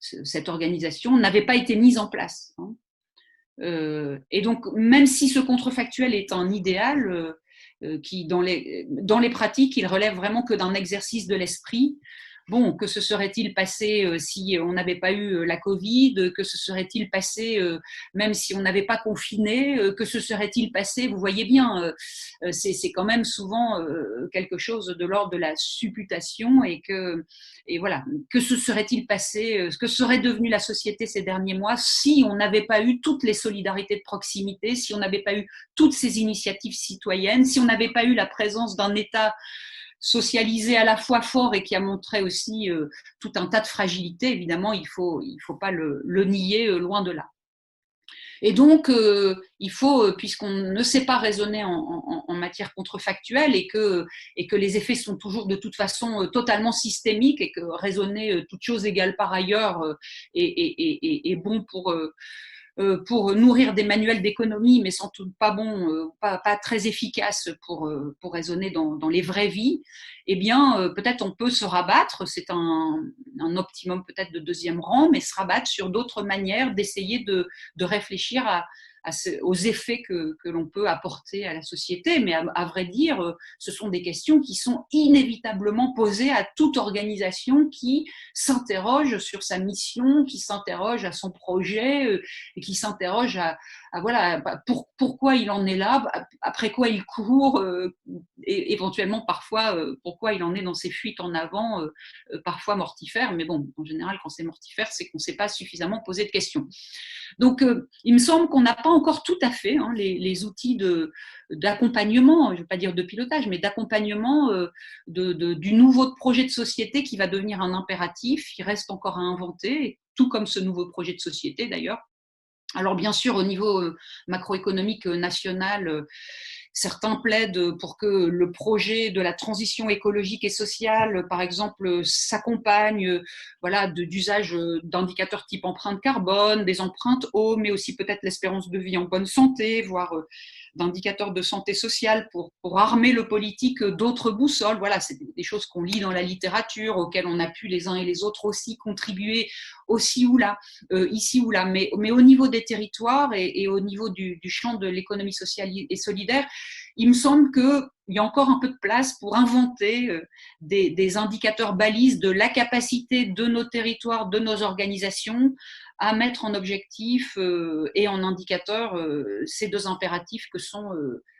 cette organisation n'avait pas été mise en place, hein. Et donc, même si ce contrefactuel est un idéal, qui, dans les pratiques, il relève vraiment que d'un exercice de l'esprit. Bon, que se serait-il passé si on n'avait pas eu la Covid? Que se serait-il passé même si on n'avait pas confiné? Que se serait-il passé? Vous voyez bien, c'est quand même souvent quelque chose de l'ordre de la supputation et voilà. Que se serait-il passé? Que serait devenue la société ces derniers mois si on n'avait pas eu toutes les solidarités de proximité, si on n'avait pas eu toutes ces initiatives citoyennes, si on n'avait pas eu la présence d'un État socialisé à la fois fort et qui a montré aussi tout un tas de fragilités, évidemment, il faut pas le nier, loin de là. Et donc, il faut, puisqu'on ne sait pas raisonner en matière contrefactuelle et que les effets sont toujours de toute façon totalement systémiques et que raisonner toute chose égale par ailleurs est bon pour nourrir des manuels d'économie, mais sans doute pas bon, pas très efficace pour raisonner dans les vraies vies, eh bien, peut-être on peut se rabattre, c'est un optimum peut-être de deuxième rang, mais se rabattre sur d'autres manières d'essayer de réfléchir aux effets que l'on peut apporter à la société. Mais à vrai dire, ce sont des questions qui sont inévitablement posées à toute organisation qui s'interroge sur sa mission, qui s'interroge à son projet et qui s'interroge à voilà, pourquoi il en est là, après quoi il court, et éventuellement parfois pourquoi il en est dans ses fuites en avant, parfois mortifères. Mais bon, en général, quand c'est mortifère, c'est qu'on ne s'est pas suffisamment posé de questions. Donc, il me semble qu'on n'a pas encore tout à fait les outils d'accompagnement, je ne veux pas dire de pilotage, mais d'accompagnement du nouveau projet de société qui va devenir un impératif. Il reste encore à inventer, tout comme ce nouveau projet de société d'ailleurs. Alors bien sûr, au niveau macroéconomique national, certains plaident pour que le projet de la transition écologique et sociale, par exemple, s'accompagne voilà, d'usage d'indicateurs type empreinte carbone, des empreintes eau, mais aussi peut-être l'espérance de vie en bonne santé, voire d'indicateurs de santé sociale pour armer le politique d'autres boussoles. Voilà, c'est des choses qu'on lit dans la littérature, auxquelles on a pu les uns et les autres aussi contribuer aussi ou là, ici ou là. Mais au niveau des territoires et au niveau du champ de l'économie sociale et solidaire, il me semble qu'il y a encore un peu de place pour inventer des indicateurs balises de la capacité de nos territoires, de nos organisations à mettre en objectif et en indicateur ces deux impératifs que sont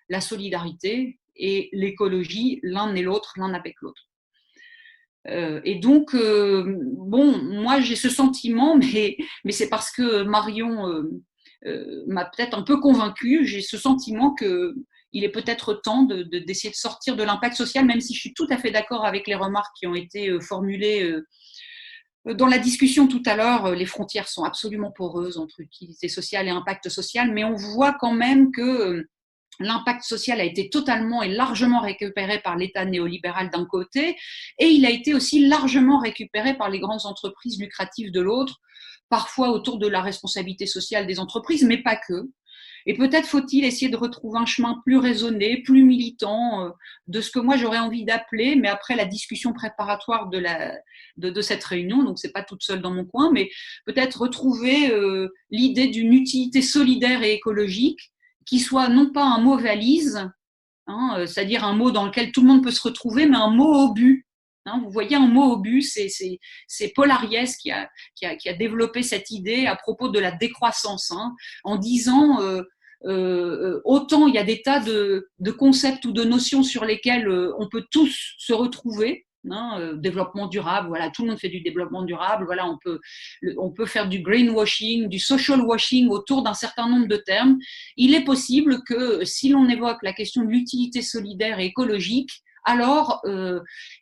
la solidarité et l'écologie, l'un et l'autre, l'un avec l'autre. Et donc, bon, moi j'ai ce sentiment, mais c'est parce que Marion m'a peut-être un peu convaincue, j'ai ce sentiment qu'il est peut-être temps d'essayer de sortir de l'impact social, même si je suis tout à fait d'accord avec les remarques qui ont été formulées dans la discussion tout à l'heure. Les frontières sont absolument poreuses entre utilité sociale et impact social, mais on voit quand même que l'impact social a été totalement et largement récupéré par l'État néolibéral d'un côté, et il a été aussi largement récupéré par les grandes entreprises lucratives de l'autre, parfois autour de la responsabilité sociale des entreprises, mais pas que. Et peut-être faut-il essayer de retrouver un chemin plus raisonné, plus militant, de ce que moi j'aurais envie d'appeler, mais après la discussion préparatoire de cette réunion, donc c'est pas toute seule dans mon coin, mais peut-être retrouver l'idée d'une utilité solidaire et écologique, qui soit non pas un mot valise, c'est-à-dire un mot dans lequel tout le monde peut se retrouver, mais un mot obus. Vous voyez, un mot obus, c'est Paul Ariès qui a développé cette idée à propos de la décroissance, en disant autant il y a des tas de concepts ou de notions sur lesquels on peut tous se retrouver. Développement durable, voilà, tout le monde fait du développement durable, voilà, on peut faire du greenwashing, du social washing autour d'un certain nombre de termes. Il est possible que si l'on évoque la question de l'utilité solidaire et écologique, alors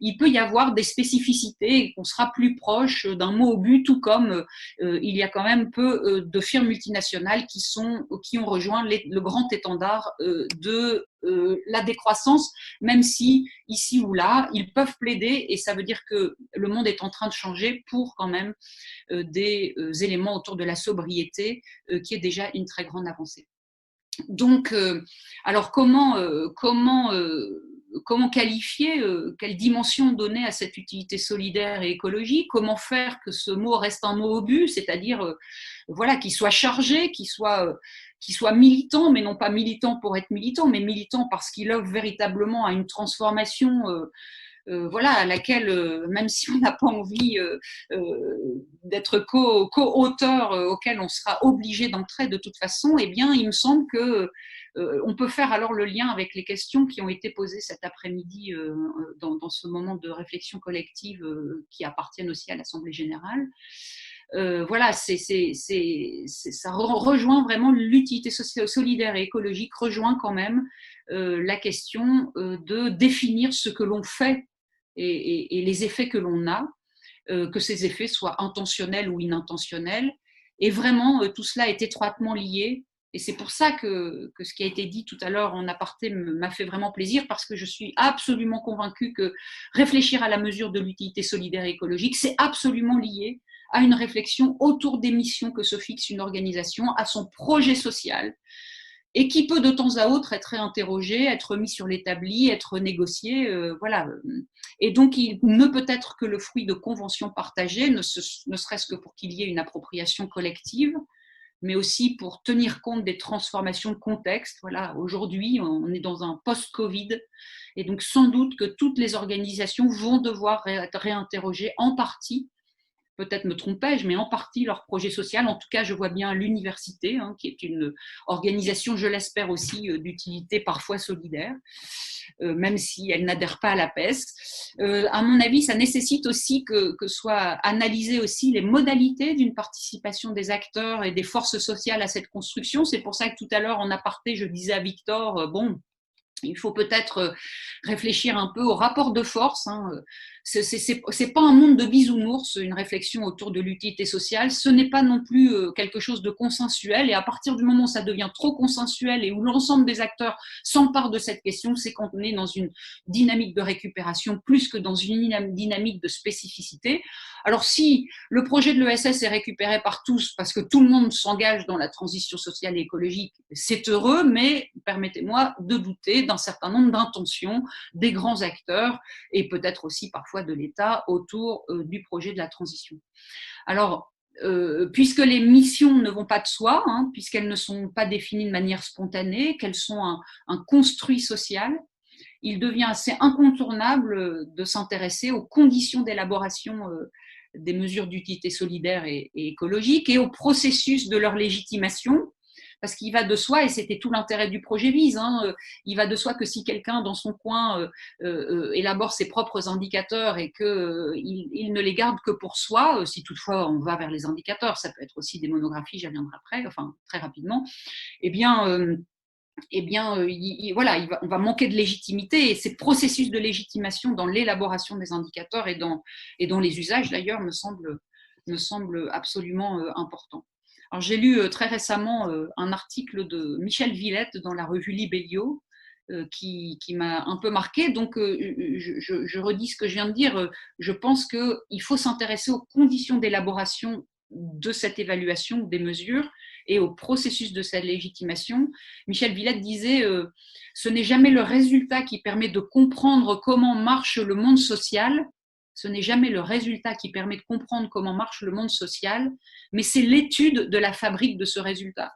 il peut y avoir des spécificités, qu'on sera plus proche d'un mot au but, tout comme il y a quand même peu de firmes multinationales qui ont rejoint le grand étendard de la décroissance, même si ici ou là, ils peuvent plaider, et ça veut dire que le monde est en train de changer pour quand même des éléments autour de la sobriété, qui est déjà une très grande avancée. Donc, alors comment qualifier, quelle dimension donner à cette utilité solidaire et écologique? Comment faire que ce mot reste un mot obus, c'est-à-dire voilà, qu'il soit chargé, qu'il soit militant, mais non pas militant pour être militant, mais militant parce qu'il œuvre véritablement à une transformation voilà, à laquelle, même si on n'a pas envie d'être co-auteur, auquel on sera obligé d'entrer de toute façon, eh bien, il me semble que on peut faire alors le lien avec les questions qui ont été posées cet après-midi dans ce moment de réflexion collective qui appartiennent aussi à l'Assemblée générale. Voilà, ça rejoint vraiment l'utilité solidaire et écologique, rejoint quand même la question de définir ce que l'on fait et les effets que l'on a, que ces effets soient intentionnels ou inintentionnels. Et vraiment, tout cela est étroitement lié. Et c'est pour ça que ce qui a été dit tout à l'heure en aparté m'a fait vraiment plaisir, parce que je suis absolument convaincue que réfléchir à la mesure de l'utilité solidaire et écologique, c'est absolument lié à une réflexion autour des missions que se fixe une organisation, à son projet social, et qui peut de temps à autre être réinterrogé, être mis sur l'établi, être négocié, voilà. Et donc, il ne peut être que le fruit de conventions partagées, ne serait-ce que pour qu'il y ait une appropriation collective, mais aussi pour tenir compte des transformations de contexte. Voilà, aujourd'hui, on est dans un post-Covid, et donc sans doute que toutes les organisations vont devoir réinterroger en partie, peut-être me trompais-je, mais en partie leur projet social. En tout cas, je vois bien l'université, hein, qui est une organisation, je l'espère aussi, d'utilité parfois solidaire, même si elle n'adhère pas à la PES. À mon avis, ça nécessite aussi que soient analysées aussi les modalités d'une participation des acteurs et des forces sociales à cette construction. C'est pour ça que tout à l'heure, en aparté, je disais à Victor, bon, il faut peut-être réfléchir un peu au rapport de force. Hein. C'est pas un monde de bisounours, une réflexion autour de l'utilité sociale. Ce n'est pas non plus quelque chose de consensuel. Et à partir du moment où ça devient trop consensuel et où l'ensemble des acteurs s'emparent de cette question, c'est qu'on est dans une dynamique de récupération plus que dans une dynamique de spécificité. Alors si le projet de l'ESS est récupéré par tous parce que tout le monde s'engage dans la transition sociale et écologique, c'est heureux, mais permettez-moi de douter d'un certain nombre d'intentions des grands acteurs et peut-être aussi parfois de l'État autour du projet de la transition. Alors, puisque les missions ne vont pas de soi, hein, puisqu'elles ne sont pas définies de manière spontanée, qu'elles sont un construit social, il devient assez incontournable de s'intéresser aux conditions d'élaboration des mesures d'utilité solidaire et écologique et au processus de leur légitimation. Parce qu'il va de soi, et c'était tout l'intérêt du projet VISE, hein, il va de soi que si quelqu'un dans son coin élabore ses propres indicateurs et qu'il ne les garde que pour soi, si toutefois on va vers les indicateurs, ça peut être aussi des monographies, j'y reviendrai après, enfin très rapidement, eh bien, voilà, on va manquer de légitimité, et ces processus de légitimation dans l'élaboration des indicateurs et dans les usages d'ailleurs me semble absolument important. Alors, j'ai lu très récemment un article de Michel Villette dans la revue Libellio qui m'a un peu marqué. Donc, je redis ce que je viens de dire. Je pense qu'il faut s'intéresser aux conditions d'élaboration de cette évaluation des mesures et au processus de cette légitimation. Michel Villette disait ce n'est jamais le résultat qui permet de comprendre comment marche le monde social. Ce n'est jamais le résultat qui permet de comprendre comment marche le monde social, mais c'est l'étude de la fabrique de ce résultat.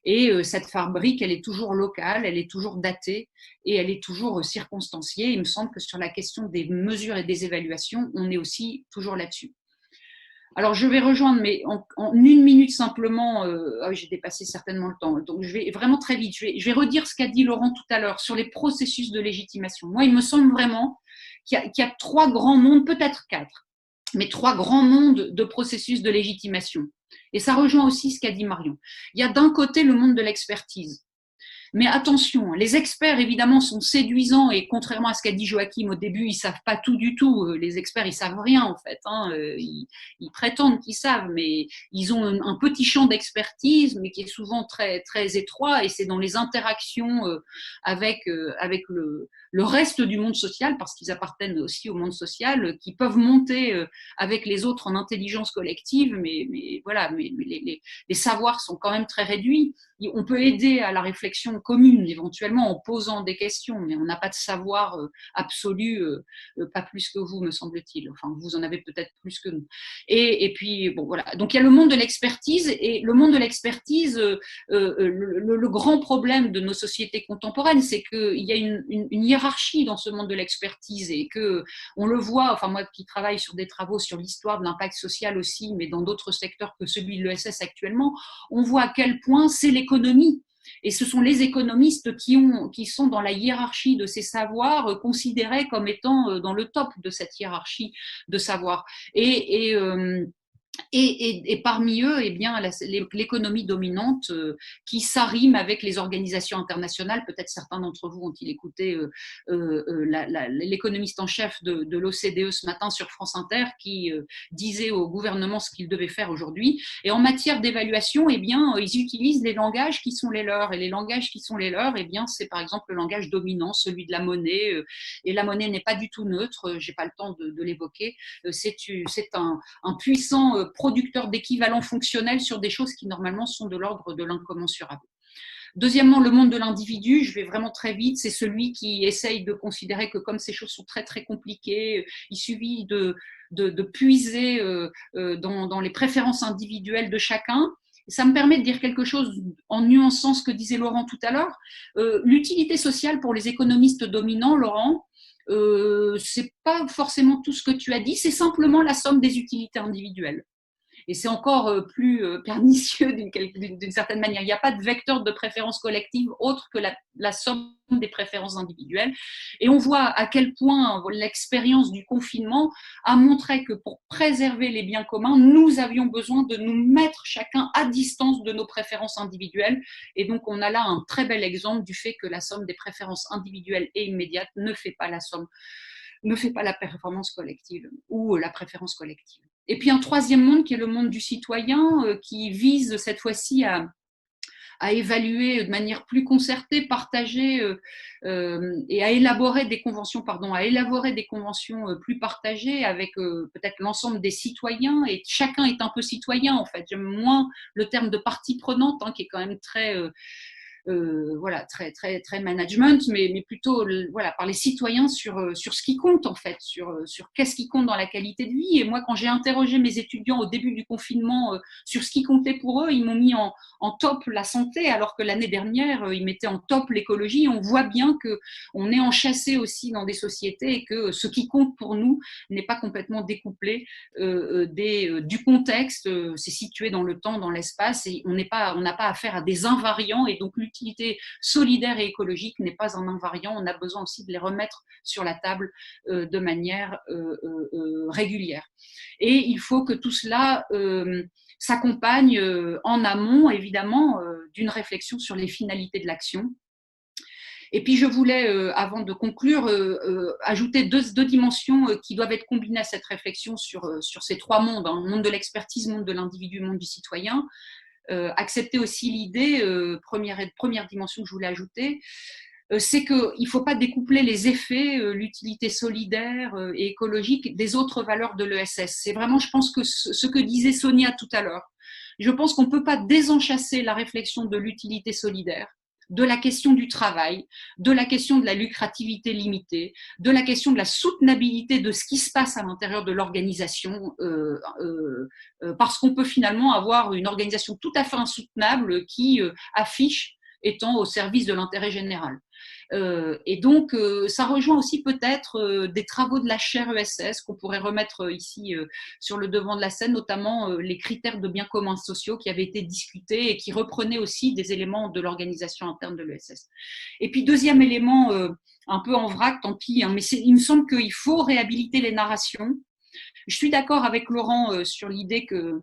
Et cette fabrique, elle est toujours locale, elle est toujours datée et elle est toujours circonstanciée. Il me semble que sur la question des mesures et des évaluations, on est aussi toujours là-dessus. Alors, je vais rejoindre, mais en une minute simplement, j'ai dépassé certainement le temps, donc je vais vraiment très vite. Je vais redire ce qu'a dit Laurent tout à l'heure sur les processus de légitimation. Moi, il me semble vraiment qu'il y a trois grands mondes, peut-être quatre, mais trois grands mondes de processus de légitimation. Et ça rejoint aussi ce qu'a dit Marion. Il y a d'un côté le monde de l'expertise. Mais attention, les experts, évidemment, sont séduisants et contrairement à ce qu'a dit Joachim au début, ils savent pas tout du tout. Les experts, ils savent rien, en fait. Ils prétendent qu'ils savent, mais ils ont un petit champ d'expertise, mais qui est souvent très, très étroit, et c'est dans les interactions avec le reste du monde social, parce qu'ils appartiennent aussi au monde social, qui peuvent monter avec les autres en intelligence collective, mais voilà, mais les savoirs sont quand même très réduits. On peut aider à la réflexion commune, éventuellement, en posant des questions, mais on n'a pas de savoir absolu, pas plus que vous, me semble-t-il. Enfin, vous en avez peut-être plus que nous. Et puis, bon, voilà. Donc, il y a le monde de l'expertise, et le monde de l'expertise, le grand problème de nos sociétés contemporaines, c'est qu'il y a une hiérarchie dans ce monde de l'expertise, et que on le voit, enfin, moi qui travaille sur des travaux sur l'histoire de l'impact social aussi, mais dans d'autres secteurs que celui de l'ESS actuellement, on voit à quel point c'est l'économie. Et ce sont les économistes qui sont dans la hiérarchie de ces savoirs, considérés comme étant dans le top de cette hiérarchie de savoirs. Et parmi eux, eh bien, l'économie dominante qui s'arrime avec les organisations internationales. Peut-être certains d'entre vous ont-ils écouté l'économiste en chef de l'OCDE ce matin sur France Inter, qui disait au gouvernement ce qu'il devait faire aujourd'hui. Et en matière d'évaluation, eh bien, ils utilisent les langages qui sont les leurs. Et les langages qui sont les leurs, eh bien, c'est par exemple le langage dominant, celui de la monnaie. Et la monnaie n'est pas du tout neutre. J'ai pas le temps de l'évoquer. C'est un puissant producteur d'équivalents fonctionnels sur des choses qui normalement sont de l'ordre de l'incommensurable. Deuxièmement, le monde de l'individu, je vais vraiment très vite, c'est celui qui essaye de considérer que comme ces choses sont très très compliquées, il suffit de puiser dans les préférences individuelles de chacun. Ça me permet de dire quelque chose en nuançant ce que disait Laurent tout à l'heure. L'utilité sociale pour les économistes dominants, Laurent, c'est pas forcément tout ce que tu as dit, c'est simplement la somme des utilités individuelles. Et c'est encore plus pernicieux d'une certaine manière. Il n'y a pas de vecteur de préférence collective autre que la somme des préférences individuelles. Et on voit à quel point l'expérience du confinement a montré que pour préserver les biens communs, nous avions besoin de nous mettre chacun à distance de nos préférences individuelles. Et donc, on a là un très bel exemple du fait que la somme des préférences individuelles et immédiates ne fait pas la performance collective ou la préférence collective. Et puis un troisième monde qui est le monde du citoyen, qui vise cette fois-ci à évaluer de manière plus concertée, partagée et à élaborer des conventions plus partagées avec peut-être l'ensemble des citoyens. Et chacun est un peu citoyen en fait. J'aime moins le terme de partie prenante qui est quand même très voilà, très, très, très management, mais plutôt voilà, par les citoyens sur ce qui compte en fait, sur qu'est-ce qui compte dans la qualité de vie. Et moi, quand j'ai interrogé mes étudiants au début du confinement sur ce qui comptait pour eux, ils m'ont mis en top la santé, alors que l'année dernière, ils mettaient en top l'écologie. On voit bien qu'on est enchâssé aussi dans des sociétés et que ce qui compte pour nous n'est pas complètement découplé du contexte. C'est situé dans le temps, dans l'espace, et on n'a pas affaire à des invariants, et donc l'utilité solidaire et écologique n'est pas un invariant. On a besoin aussi de les remettre sur la table de manière régulière. Et il faut que tout cela s'accompagne en amont, évidemment, d'une réflexion sur les finalités de l'action. Et puis je voulais, avant de conclure, ajouter deux dimensions qui doivent être combinées à cette réflexion sur ces trois mondes, le monde de l'expertise, le monde de l'individu, le monde du citoyen. Accepter aussi l'idée, première dimension que je voulais ajouter, c'est qu'il ne faut pas découpler les effets, l'utilité solidaire et écologique des autres valeurs de l'ESS. C'est vraiment, je pense, que ce que disait Sonia tout à l'heure. Je pense qu'on ne peut pas désenchasser la réflexion de l'utilité solidaire de la question du travail, de la question de la lucrativité limitée, de la question de la soutenabilité de ce qui se passe à l'intérieur de l'organisation, parce qu'on peut finalement avoir une organisation tout à fait insoutenable qui affiche étant au service de l'intérêt général. Et donc, ça rejoint aussi peut-être des travaux de la chaire ESS qu'on pourrait remettre ici sur le devant de la scène, notamment les critères de biens communs sociaux qui avaient été discutés et qui reprenaient aussi des éléments de l'organisation interne de l'ESS. Et puis, deuxième élément, un peu en vrac, tant pis, mais il me semble qu'il faut réhabiliter les narrations. Je suis d'accord avec Laurent sur l'idée que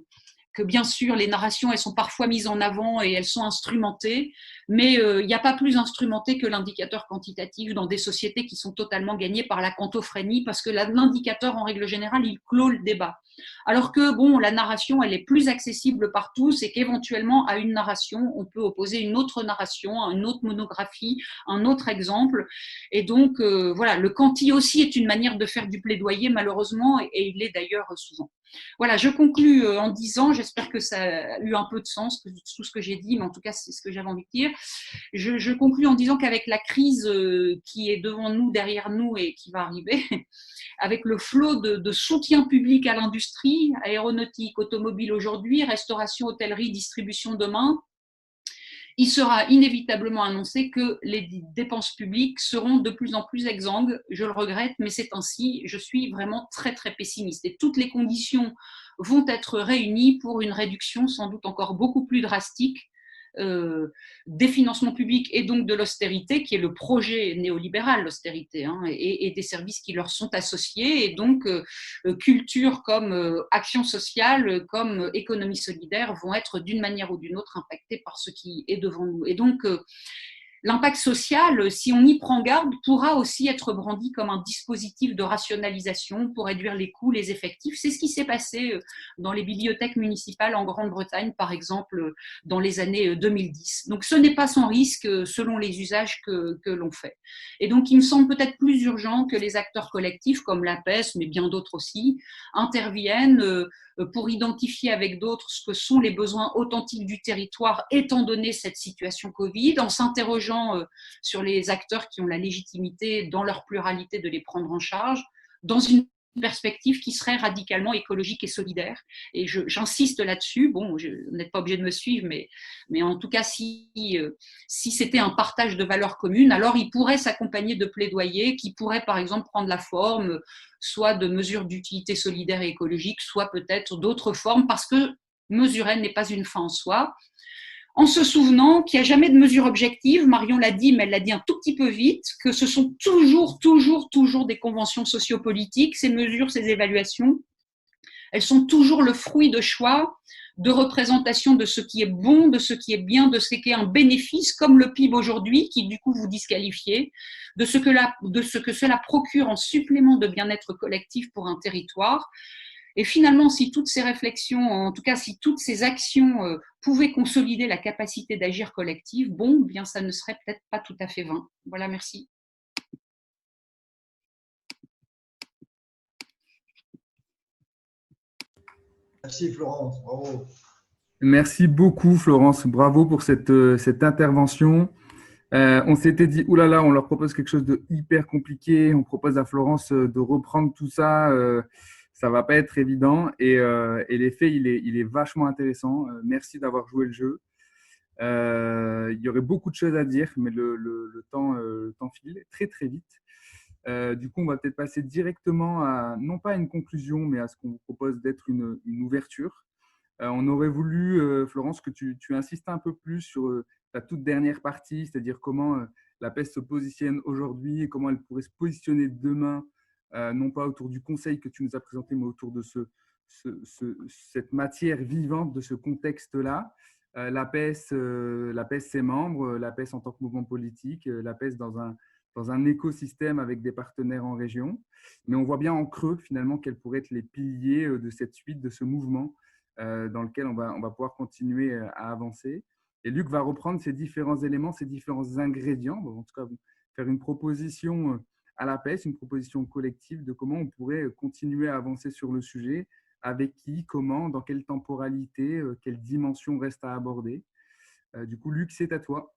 que bien sûr les narrations elles sont parfois mises en avant et elles sont instrumentées, mais il n'y a pas plus instrumenté que l'indicateur quantitatif dans des sociétés qui sont totalement gagnées par la quantophrénie, parce que l'indicateur en règle générale il clôt le débat. Alors que bon, la narration elle est plus accessible par tous et qu'éventuellement à une narration on peut opposer une autre narration, une autre monographie, un autre exemple. Et donc voilà, le quanti aussi est une manière de faire du plaidoyer malheureusement, et il l'est d'ailleurs souvent. Voilà, je conclus en disant, j'espère que ça a eu un peu de sens, tout ce que j'ai dit, mais en tout cas, c'est ce que j'avais envie de dire. Je conclus en disant qu'avec la crise qui est devant nous, derrière nous et qui va arriver, avec le flot de soutien public à l'industrie, aéronautique, automobile aujourd'hui, restauration, hôtellerie, distribution demain, il sera inévitablement annoncé que les dépenses publiques seront de plus en plus exsangues. Je le regrette, mais c'est ainsi. Je suis vraiment très, très pessimiste. Et toutes les conditions vont être réunies pour une réduction sans doute encore beaucoup plus drastique des financements publics et donc de l'austérité, qui est le projet néolibéral, l'austérité, hein, et des services qui leur sont associés, et donc culture comme action sociale, comme économie solidaire vont être d'une manière ou d'une autre impactés par ce qui est devant nous. Et donc l'impact social, si on y prend garde, pourra aussi être brandi comme un dispositif de rationalisation pour réduire les coûts, les effectifs. C'est ce qui s'est passé dans les bibliothèques municipales en Grande-Bretagne, par exemple, dans les années 2010. Donc, ce n'est pas sans risque selon les usages que l'on fait. Et donc, il me semble peut-être plus urgent que les acteurs collectifs, comme l'APES, mais bien d'autres aussi, interviennent pour identifier avec d'autres ce que sont les besoins authentiques du territoire, étant donné cette situation Covid, en s'interrogeant sur les acteurs qui ont la légitimité, dans leur pluralité, de les prendre en charge, dans une perspective qui serait radicalement écologique et solidaire. Et j'insiste là-dessus. Bon, vous n'êtes pas obligé de me suivre, mais en tout cas, si c'était un partage de valeurs communes, alors il pourrait s'accompagner de plaidoyers qui pourraient, par exemple, prendre la forme soit de mesures d'utilité solidaire et écologique, soit peut-être d'autres formes, parce que mesurer n'est pas une fin en soi. En se souvenant qu'il n'y a jamais de mesure objective, Marion l'a dit, mais elle l'a dit un tout petit peu vite, que ce sont toujours des conventions sociopolitiques, ces mesures, ces évaluations. Elles sont toujours le fruit de choix, de représentation de ce qui est bon, de ce qui est bien, de ce qui est un bénéfice, comme le PIB aujourd'hui, qui du coup vous disqualifiez, de ce que cela procure en supplément de bien-être collectif pour un territoire. Et finalement, si toutes ces réflexions, en tout cas si toutes ces actions pouvaient consolider la capacité d'agir collective, bon, bien ça ne serait peut-être pas tout à fait vain. Voilà, merci. Merci Florence, bravo. Merci beaucoup Florence, bravo pour cette intervention. On s'était dit, oulala, on leur propose quelque chose de hyper compliqué, on propose à Florence de reprendre tout ça, ça va pas être évident, et l'effet il est vachement intéressant. Merci d'avoir joué le jeu. Il y aurait beaucoup de choses à dire, mais le temps file très très vite. Du coup, on va peut-être passer directement à, non pas à une conclusion, mais à ce qu'on vous propose d'être une ouverture. On aurait voulu, Florence, que tu insistes un peu plus sur ta toute dernière partie, c'est-à-dire comment la PES se positionne aujourd'hui et comment elle pourrait se positionner demain, non pas autour du conseil que tu nous as présenté, mais autour de cette matière vivante, de ce contexte-là. La PES, ses membres, la PES en tant que mouvement politique, la PES dans un écosystème avec des partenaires en région. Mais on voit bien en creux, finalement, quels pourraient être les piliers de cette suite, de ce mouvement dans lequel on va pouvoir continuer à avancer. Et Luc va reprendre ces différents éléments, ces différents ingrédients, en tout cas faire une proposition à la PES, une proposition collective de comment on pourrait continuer à avancer sur le sujet, avec qui, comment, dans quelle temporalité, quelle dimension reste à aborder. Du coup, Luc, c'est à toi.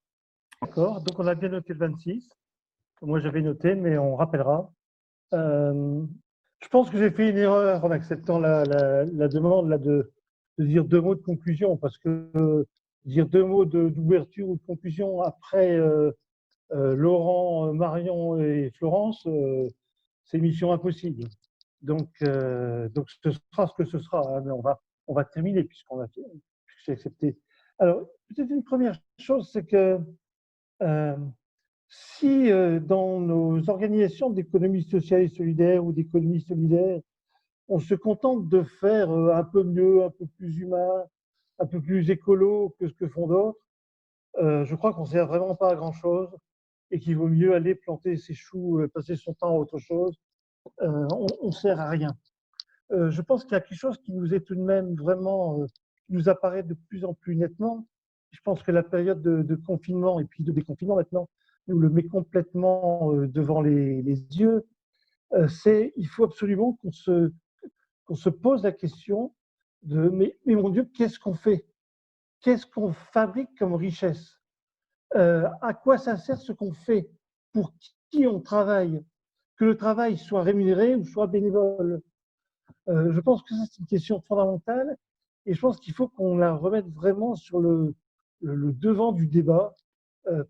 D'accord, donc on a bien noté le 26. Moi, j'avais noté, mais on rappellera. Je pense que j'ai fait une erreur en acceptant la demande là, de dire 2 mots de conclusion, parce que dire 2 mots d'ouverture ou de conclusion après Laurent, Marion et Florence, c'est mission impossible. Donc ce sera ce que ce sera, hein, mais on va terminer puisque j'ai accepté. Alors, peut-être une première chose, c'est que si dans nos organisations d'économie sociale et solidaire ou d'économie solidaire, on se contente de faire un peu mieux, un peu plus humain, un peu plus écolo que ce que font d'autres, je crois qu'on ne sert vraiment pas à grand-chose et qu'il vaut mieux aller planter ses choux, passer son temps à autre chose. On ne sert à rien. Je pense qu'il y a quelque chose qui nous est tout de même vraiment, qui nous apparaît de plus en plus nettement. Je pense que la période de confinement et puis de déconfinement maintenant nous le met complètement devant les yeux. Il faut absolument qu'on se pose la question de mais mon Dieu, qu'est-ce qu'on fait? Qu'est-ce qu'on fabrique comme richesse? À quoi ça sert ce qu'on fait? Pour qui on travaille? Que le travail soit rémunéré ou soit bénévole? Je pense que c'est une question fondamentale et je pense qu'il faut qu'on la remette vraiment sur le devant du débat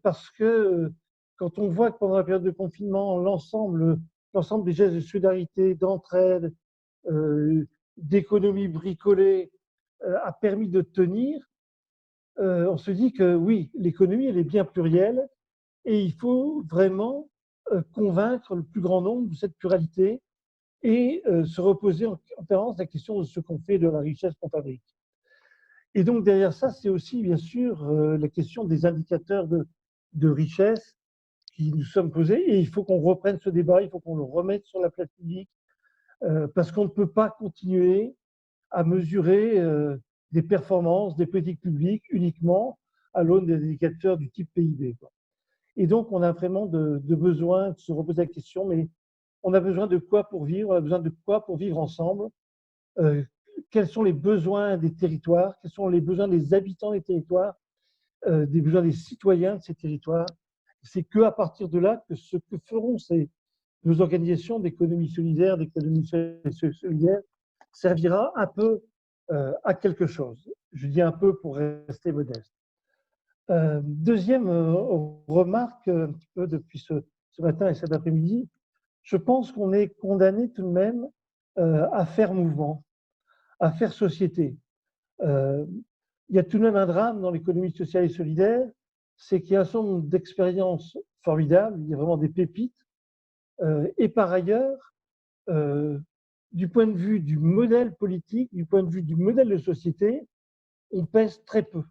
parce que quand on voit que pendant la période de confinement, l'ensemble des gestes de solidarité, d'entraide, d'économie bricolée a permis de tenir, on se dit que oui, l'économie, elle est bien plurielle et il faut vraiment convaincre le plus grand nombre de cette pluralité et se reposer en permanence la question de ce qu'on fait de la richesse qu'on fabrique. Et donc derrière ça, c'est aussi bien sûr la question des indicateurs de richesse qui nous sommes posés et il faut qu'on reprenne ce débat, il faut qu'on le remette sur la place publique parce qu'on ne peut pas continuer à mesurer des performances, des politiques publiques uniquement à l'aune des indicateurs du type PIB. Et donc, on a vraiment de besoin de se reposer la question, mais on a besoin de quoi pour vivre? On a besoin de quoi pour vivre ensemble? Quels sont les besoins des territoires? Quels sont les besoins des habitants des territoires? Des besoins des citoyens de ces territoires? C'est qu'à partir de là que ce que feront nos organisations d'économie solidaire, d'économie solidaire, servira un peu à quelque chose. Je dis un peu pour rester modeste. Deuxième remarque, un petit peu depuis ce matin et cet après-midi, je pense qu'on est condamné tout de même à faire mouvement, à faire société. Il y a tout de même un drame dans l'économie sociale et solidaire, c'est qu'il y a un certain nombre d'expériences formidables, il y a vraiment des pépites, et par ailleurs, du point de vue du modèle politique, du point de vue du modèle de société, on pèse très peu.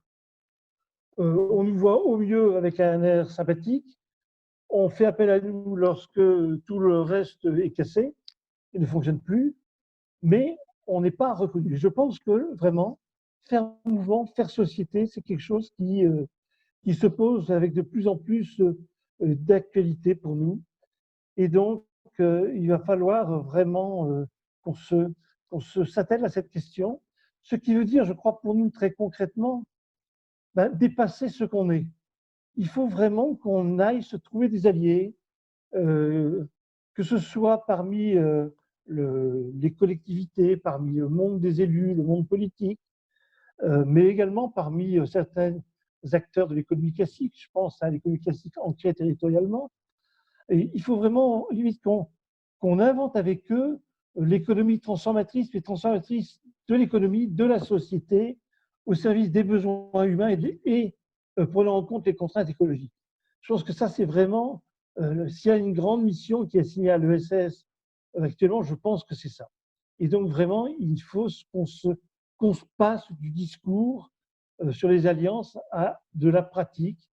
On nous voit au mieux avec un air sympathique, on fait appel à nous lorsque tout le reste est cassé et ne fonctionne plus, mais on n'est pas reconnu. Je pense que vraiment, faire mouvement, faire société, c'est quelque chose qui se pose avec de plus en plus d'actualité pour nous. Et donc, il va falloir vraiment qu'on s'attelle à cette question, ce qui veut dire, je crois, pour nous très concrètement, dépasser ce qu'on est. Il faut vraiment qu'on aille se trouver des alliés, que ce soit parmi les collectivités, parmi le monde des élus, le monde politique, mais également parmi certains acteurs de l'économie classique. Je pense à l'économie classique ancrée territorialement. Et il faut vraiment limite qu'on invente avec eux l'économie transformatrice, les transformatrices de l'économie, de la société, au service des besoins humains et prenant en compte les contraintes écologiques. Je pense que ça, c'est vraiment, s'il y a une grande mission qui est signée à l'ESS actuellement, je pense que c'est ça. Et donc, vraiment, il faut qu'on se passe du discours sur les alliances à de la pratique,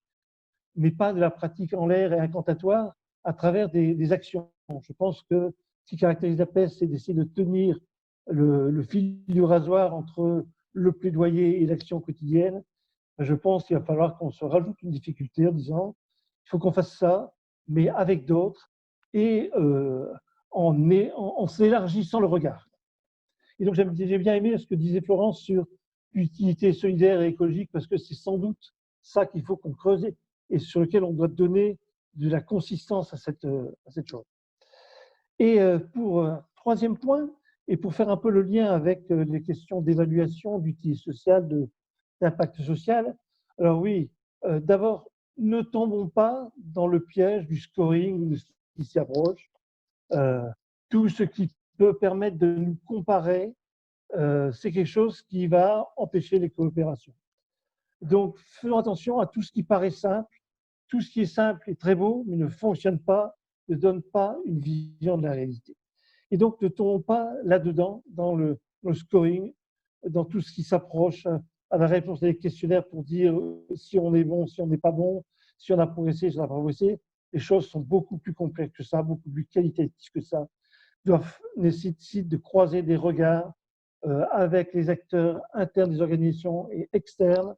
mais pas de la pratique en l'air et incantatoire, à travers des actions. Je pense que ce qui caractérise la PES, c'est d'essayer de tenir le fil du rasoir entre le plaidoyer et l'action quotidienne. Je pense qu'il va falloir qu'on se rajoute une difficulté en disant il faut qu'on fasse ça, mais avec d'autres et en s'élargissant le regard. Et donc j'ai bien aimé ce que disait Florence sur l'utilité solidaire et écologique, parce que c'est sans doute ça qu'il faut qu'on creuse et sur lequel on doit donner de la consistance à cette chose. Et pour troisième point, et pour faire un peu le lien avec les questions d'évaluation d'utilité sociale, d'impact social, alors oui, d'abord, ne tombons pas dans le piège du scoring de ce qui s'y approche. Tout ce qui peut permettre de nous comparer, c'est quelque chose qui va empêcher les coopérations. Donc, faisons attention à tout ce qui paraît simple. Tout ce qui est simple est très beau, mais ne fonctionne pas, ne donne pas une vision de la réalité. Et donc, ne tombons pas là-dedans, dans le scoring, dans tout ce qui s'approche à la réponse des questionnaires pour dire si on est bon, si on n'est pas bon, si on a progressé, si on n'a pas progressé. Les choses sont beaucoup plus complexes que ça, beaucoup plus qualitatives que ça. Nécessitent de croiser des regards avec les acteurs internes des organisations et externes.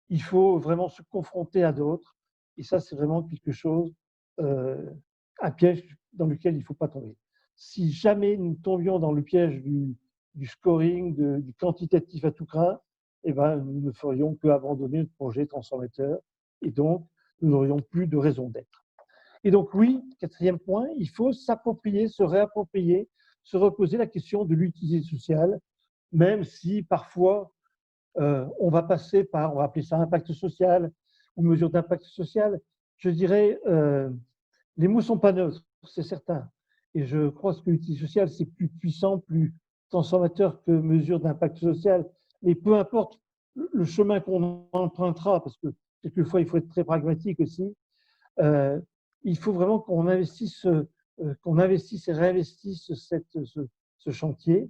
Il faut vraiment se confronter à d'autres. Et ça, c'est vraiment quelque chose, un piège dans lequel il ne faut pas tomber. Si jamais nous tombions dans le piège du scoring, du quantitatif à tout craint, eh ben, nous ne ferions qu'abandonner notre projet transformateur et donc nous n'aurions plus de raison d'être. Et donc oui, quatrième point, il faut s'approprier, se réapproprier, se reposer la question de l'utilité sociale, même si parfois on va passer par, on va appeler ça impact social ou mesure d'impact social. Je dirais, les mots ne sont pas neutres, c'est certain. Et je crois que l'utilité sociale, c'est plus puissant, plus transformateur que mesure d'impact social. Mais peu importe le chemin qu'on empruntera, parce que quelquefois, il faut être très pragmatique aussi, il faut vraiment qu'on investisse et réinvestisse ce chantier,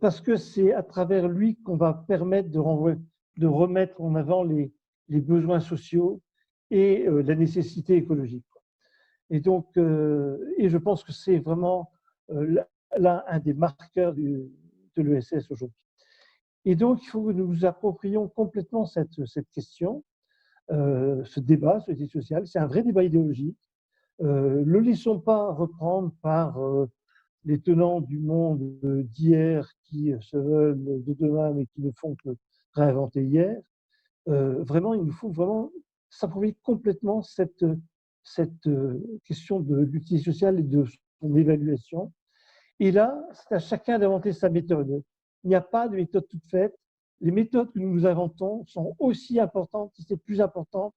parce que c'est à travers lui qu'on va permettre de remettre en avant les besoins sociaux et la nécessité écologique. Et donc, et je pense que c'est vraiment là un des marqueurs de l'ESS aujourd'hui. Et donc, il faut que nous nous approprions complètement cette question, ce débat sur l'éthique sociale. C'est un vrai débat idéologique. Ne le laissons pas reprendre par les tenants du monde d'hier qui se veulent de demain mais qui ne font que réinventer hier. Vraiment, il nous faut vraiment s'approprier complètement cette question de l'utilité sociale et de son évaluation. Et là, c'est à chacun d'inventer sa méthode. Il n'y a pas de méthode toute faite. Les méthodes que nous inventons sont aussi importantes, si c'est plus important,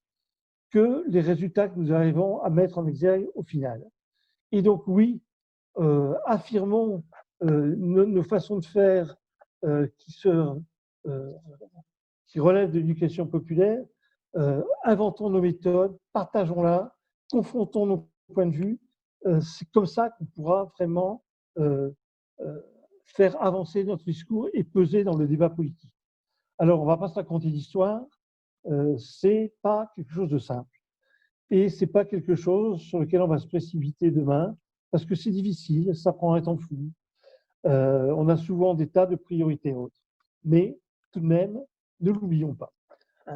que les résultats que nous arrivons à mettre en exergue au final. Et donc oui, affirmons nos façons de faire qui relèvent de l'éducation populaire, inventons nos méthodes, partageons-la, confrontons nos points de vue. C'est comme ça qu'on pourra vraiment faire avancer notre discours et peser dans le débat politique. Alors, on ne va pas se raconter d'histoire, c'est pas quelque chose de simple. Et c'est pas quelque chose sur lequel on va se précipiter demain, parce que c'est difficile, ça prend un temps fou. On a souvent des tas de priorités autres. Mais tout de même, ne l'oublions pas.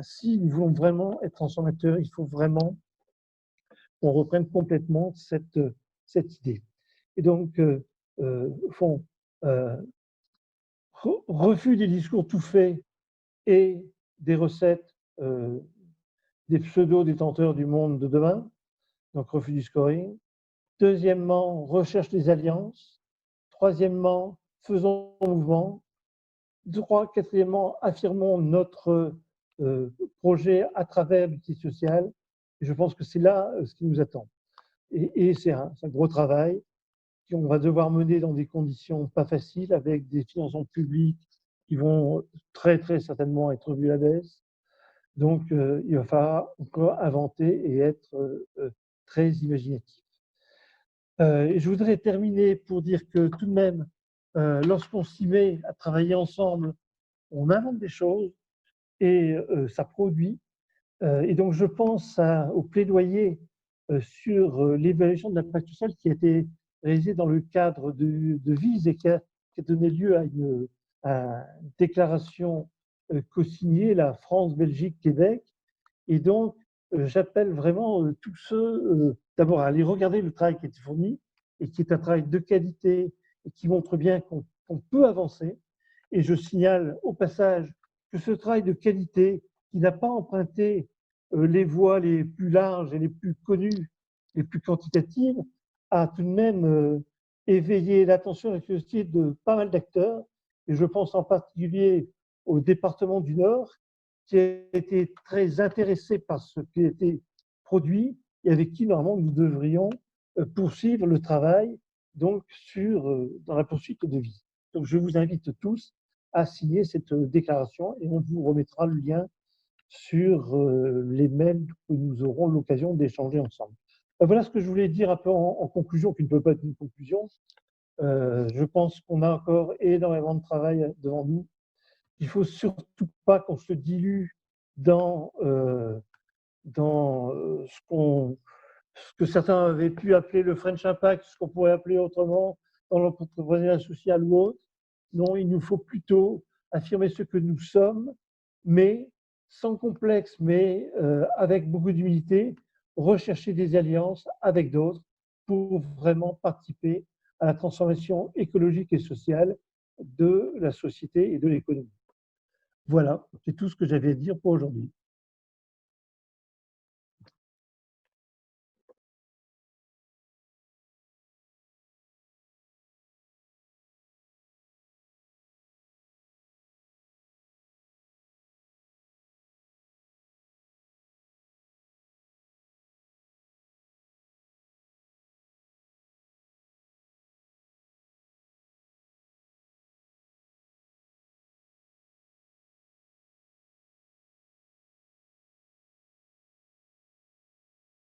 Si nous voulons vraiment être transformateurs, il faut vraiment qu'on reprenne complètement cette idée. Et donc, refus des discours tout faits et des recettes des pseudo-détenteurs du monde de demain, donc refus du scoring. Deuxièmement, recherche des alliances. Troisièmement, faisons mouvement. Quatrièmement, affirmons notre projet à travers l'utilité sociale. Et je pense que c'est là ce qui nous attend. Et c'est un gros travail qu'on va devoir mener dans des conditions pas faciles, avec des financements publics qui vont très, très certainement être revus à la baisse. Donc, il va falloir encore inventer et être très imaginatif. Et je voudrais terminer pour dire que tout de même, lorsqu'on s'y met à travailler ensemble, on invente des choses et ça produit. Et donc, je pense au plaidoyer sur l'évaluation de l'impact social qui a été réalisé dans le cadre de VISE et qui a donné lieu à une déclaration co-signée, la France, Belgique, Québec. Et donc, j'appelle vraiment tous ceux, d'abord, à aller regarder le travail qui a été fourni et qui est un travail de qualité et qui montre bien qu'on peut avancer. Et je signale au passage que ce travail de qualité, qui n'a pas emprunté les voies les plus larges et les plus connues, les plus quantitatives, a tout de même éveillé l'attention et la curiosité de pas mal d'acteurs. Et je pense en particulier au département du Nord, qui a été très intéressé par ce qui a été produit et avec qui, normalement, nous devrions poursuivre le travail donc, dans la poursuite de vie. Donc, je vous invite tous à signer cette déclaration et on vous remettra le lien sur les mails que nous aurons l'occasion d'échanger ensemble. Voilà ce que je voulais dire un peu en conclusion, qui ne peut pas être une conclusion. Je pense qu'on a encore énormément de travail devant nous. Il ne faut surtout pas qu'on se dilue dans ce que certains avaient pu appeler le French Impact, ce qu'on pourrait appeler autrement dans l'entrepreneuriat social ou autre. Non, il nous faut plutôt affirmer ce que nous sommes, mais sans complexe, mais avec beaucoup d'humilité, rechercher des alliances avec d'autres pour vraiment participer à la transformation écologique et sociale de la société et de l'économie. Voilà, c'est tout ce que j'avais à dire pour aujourd'hui.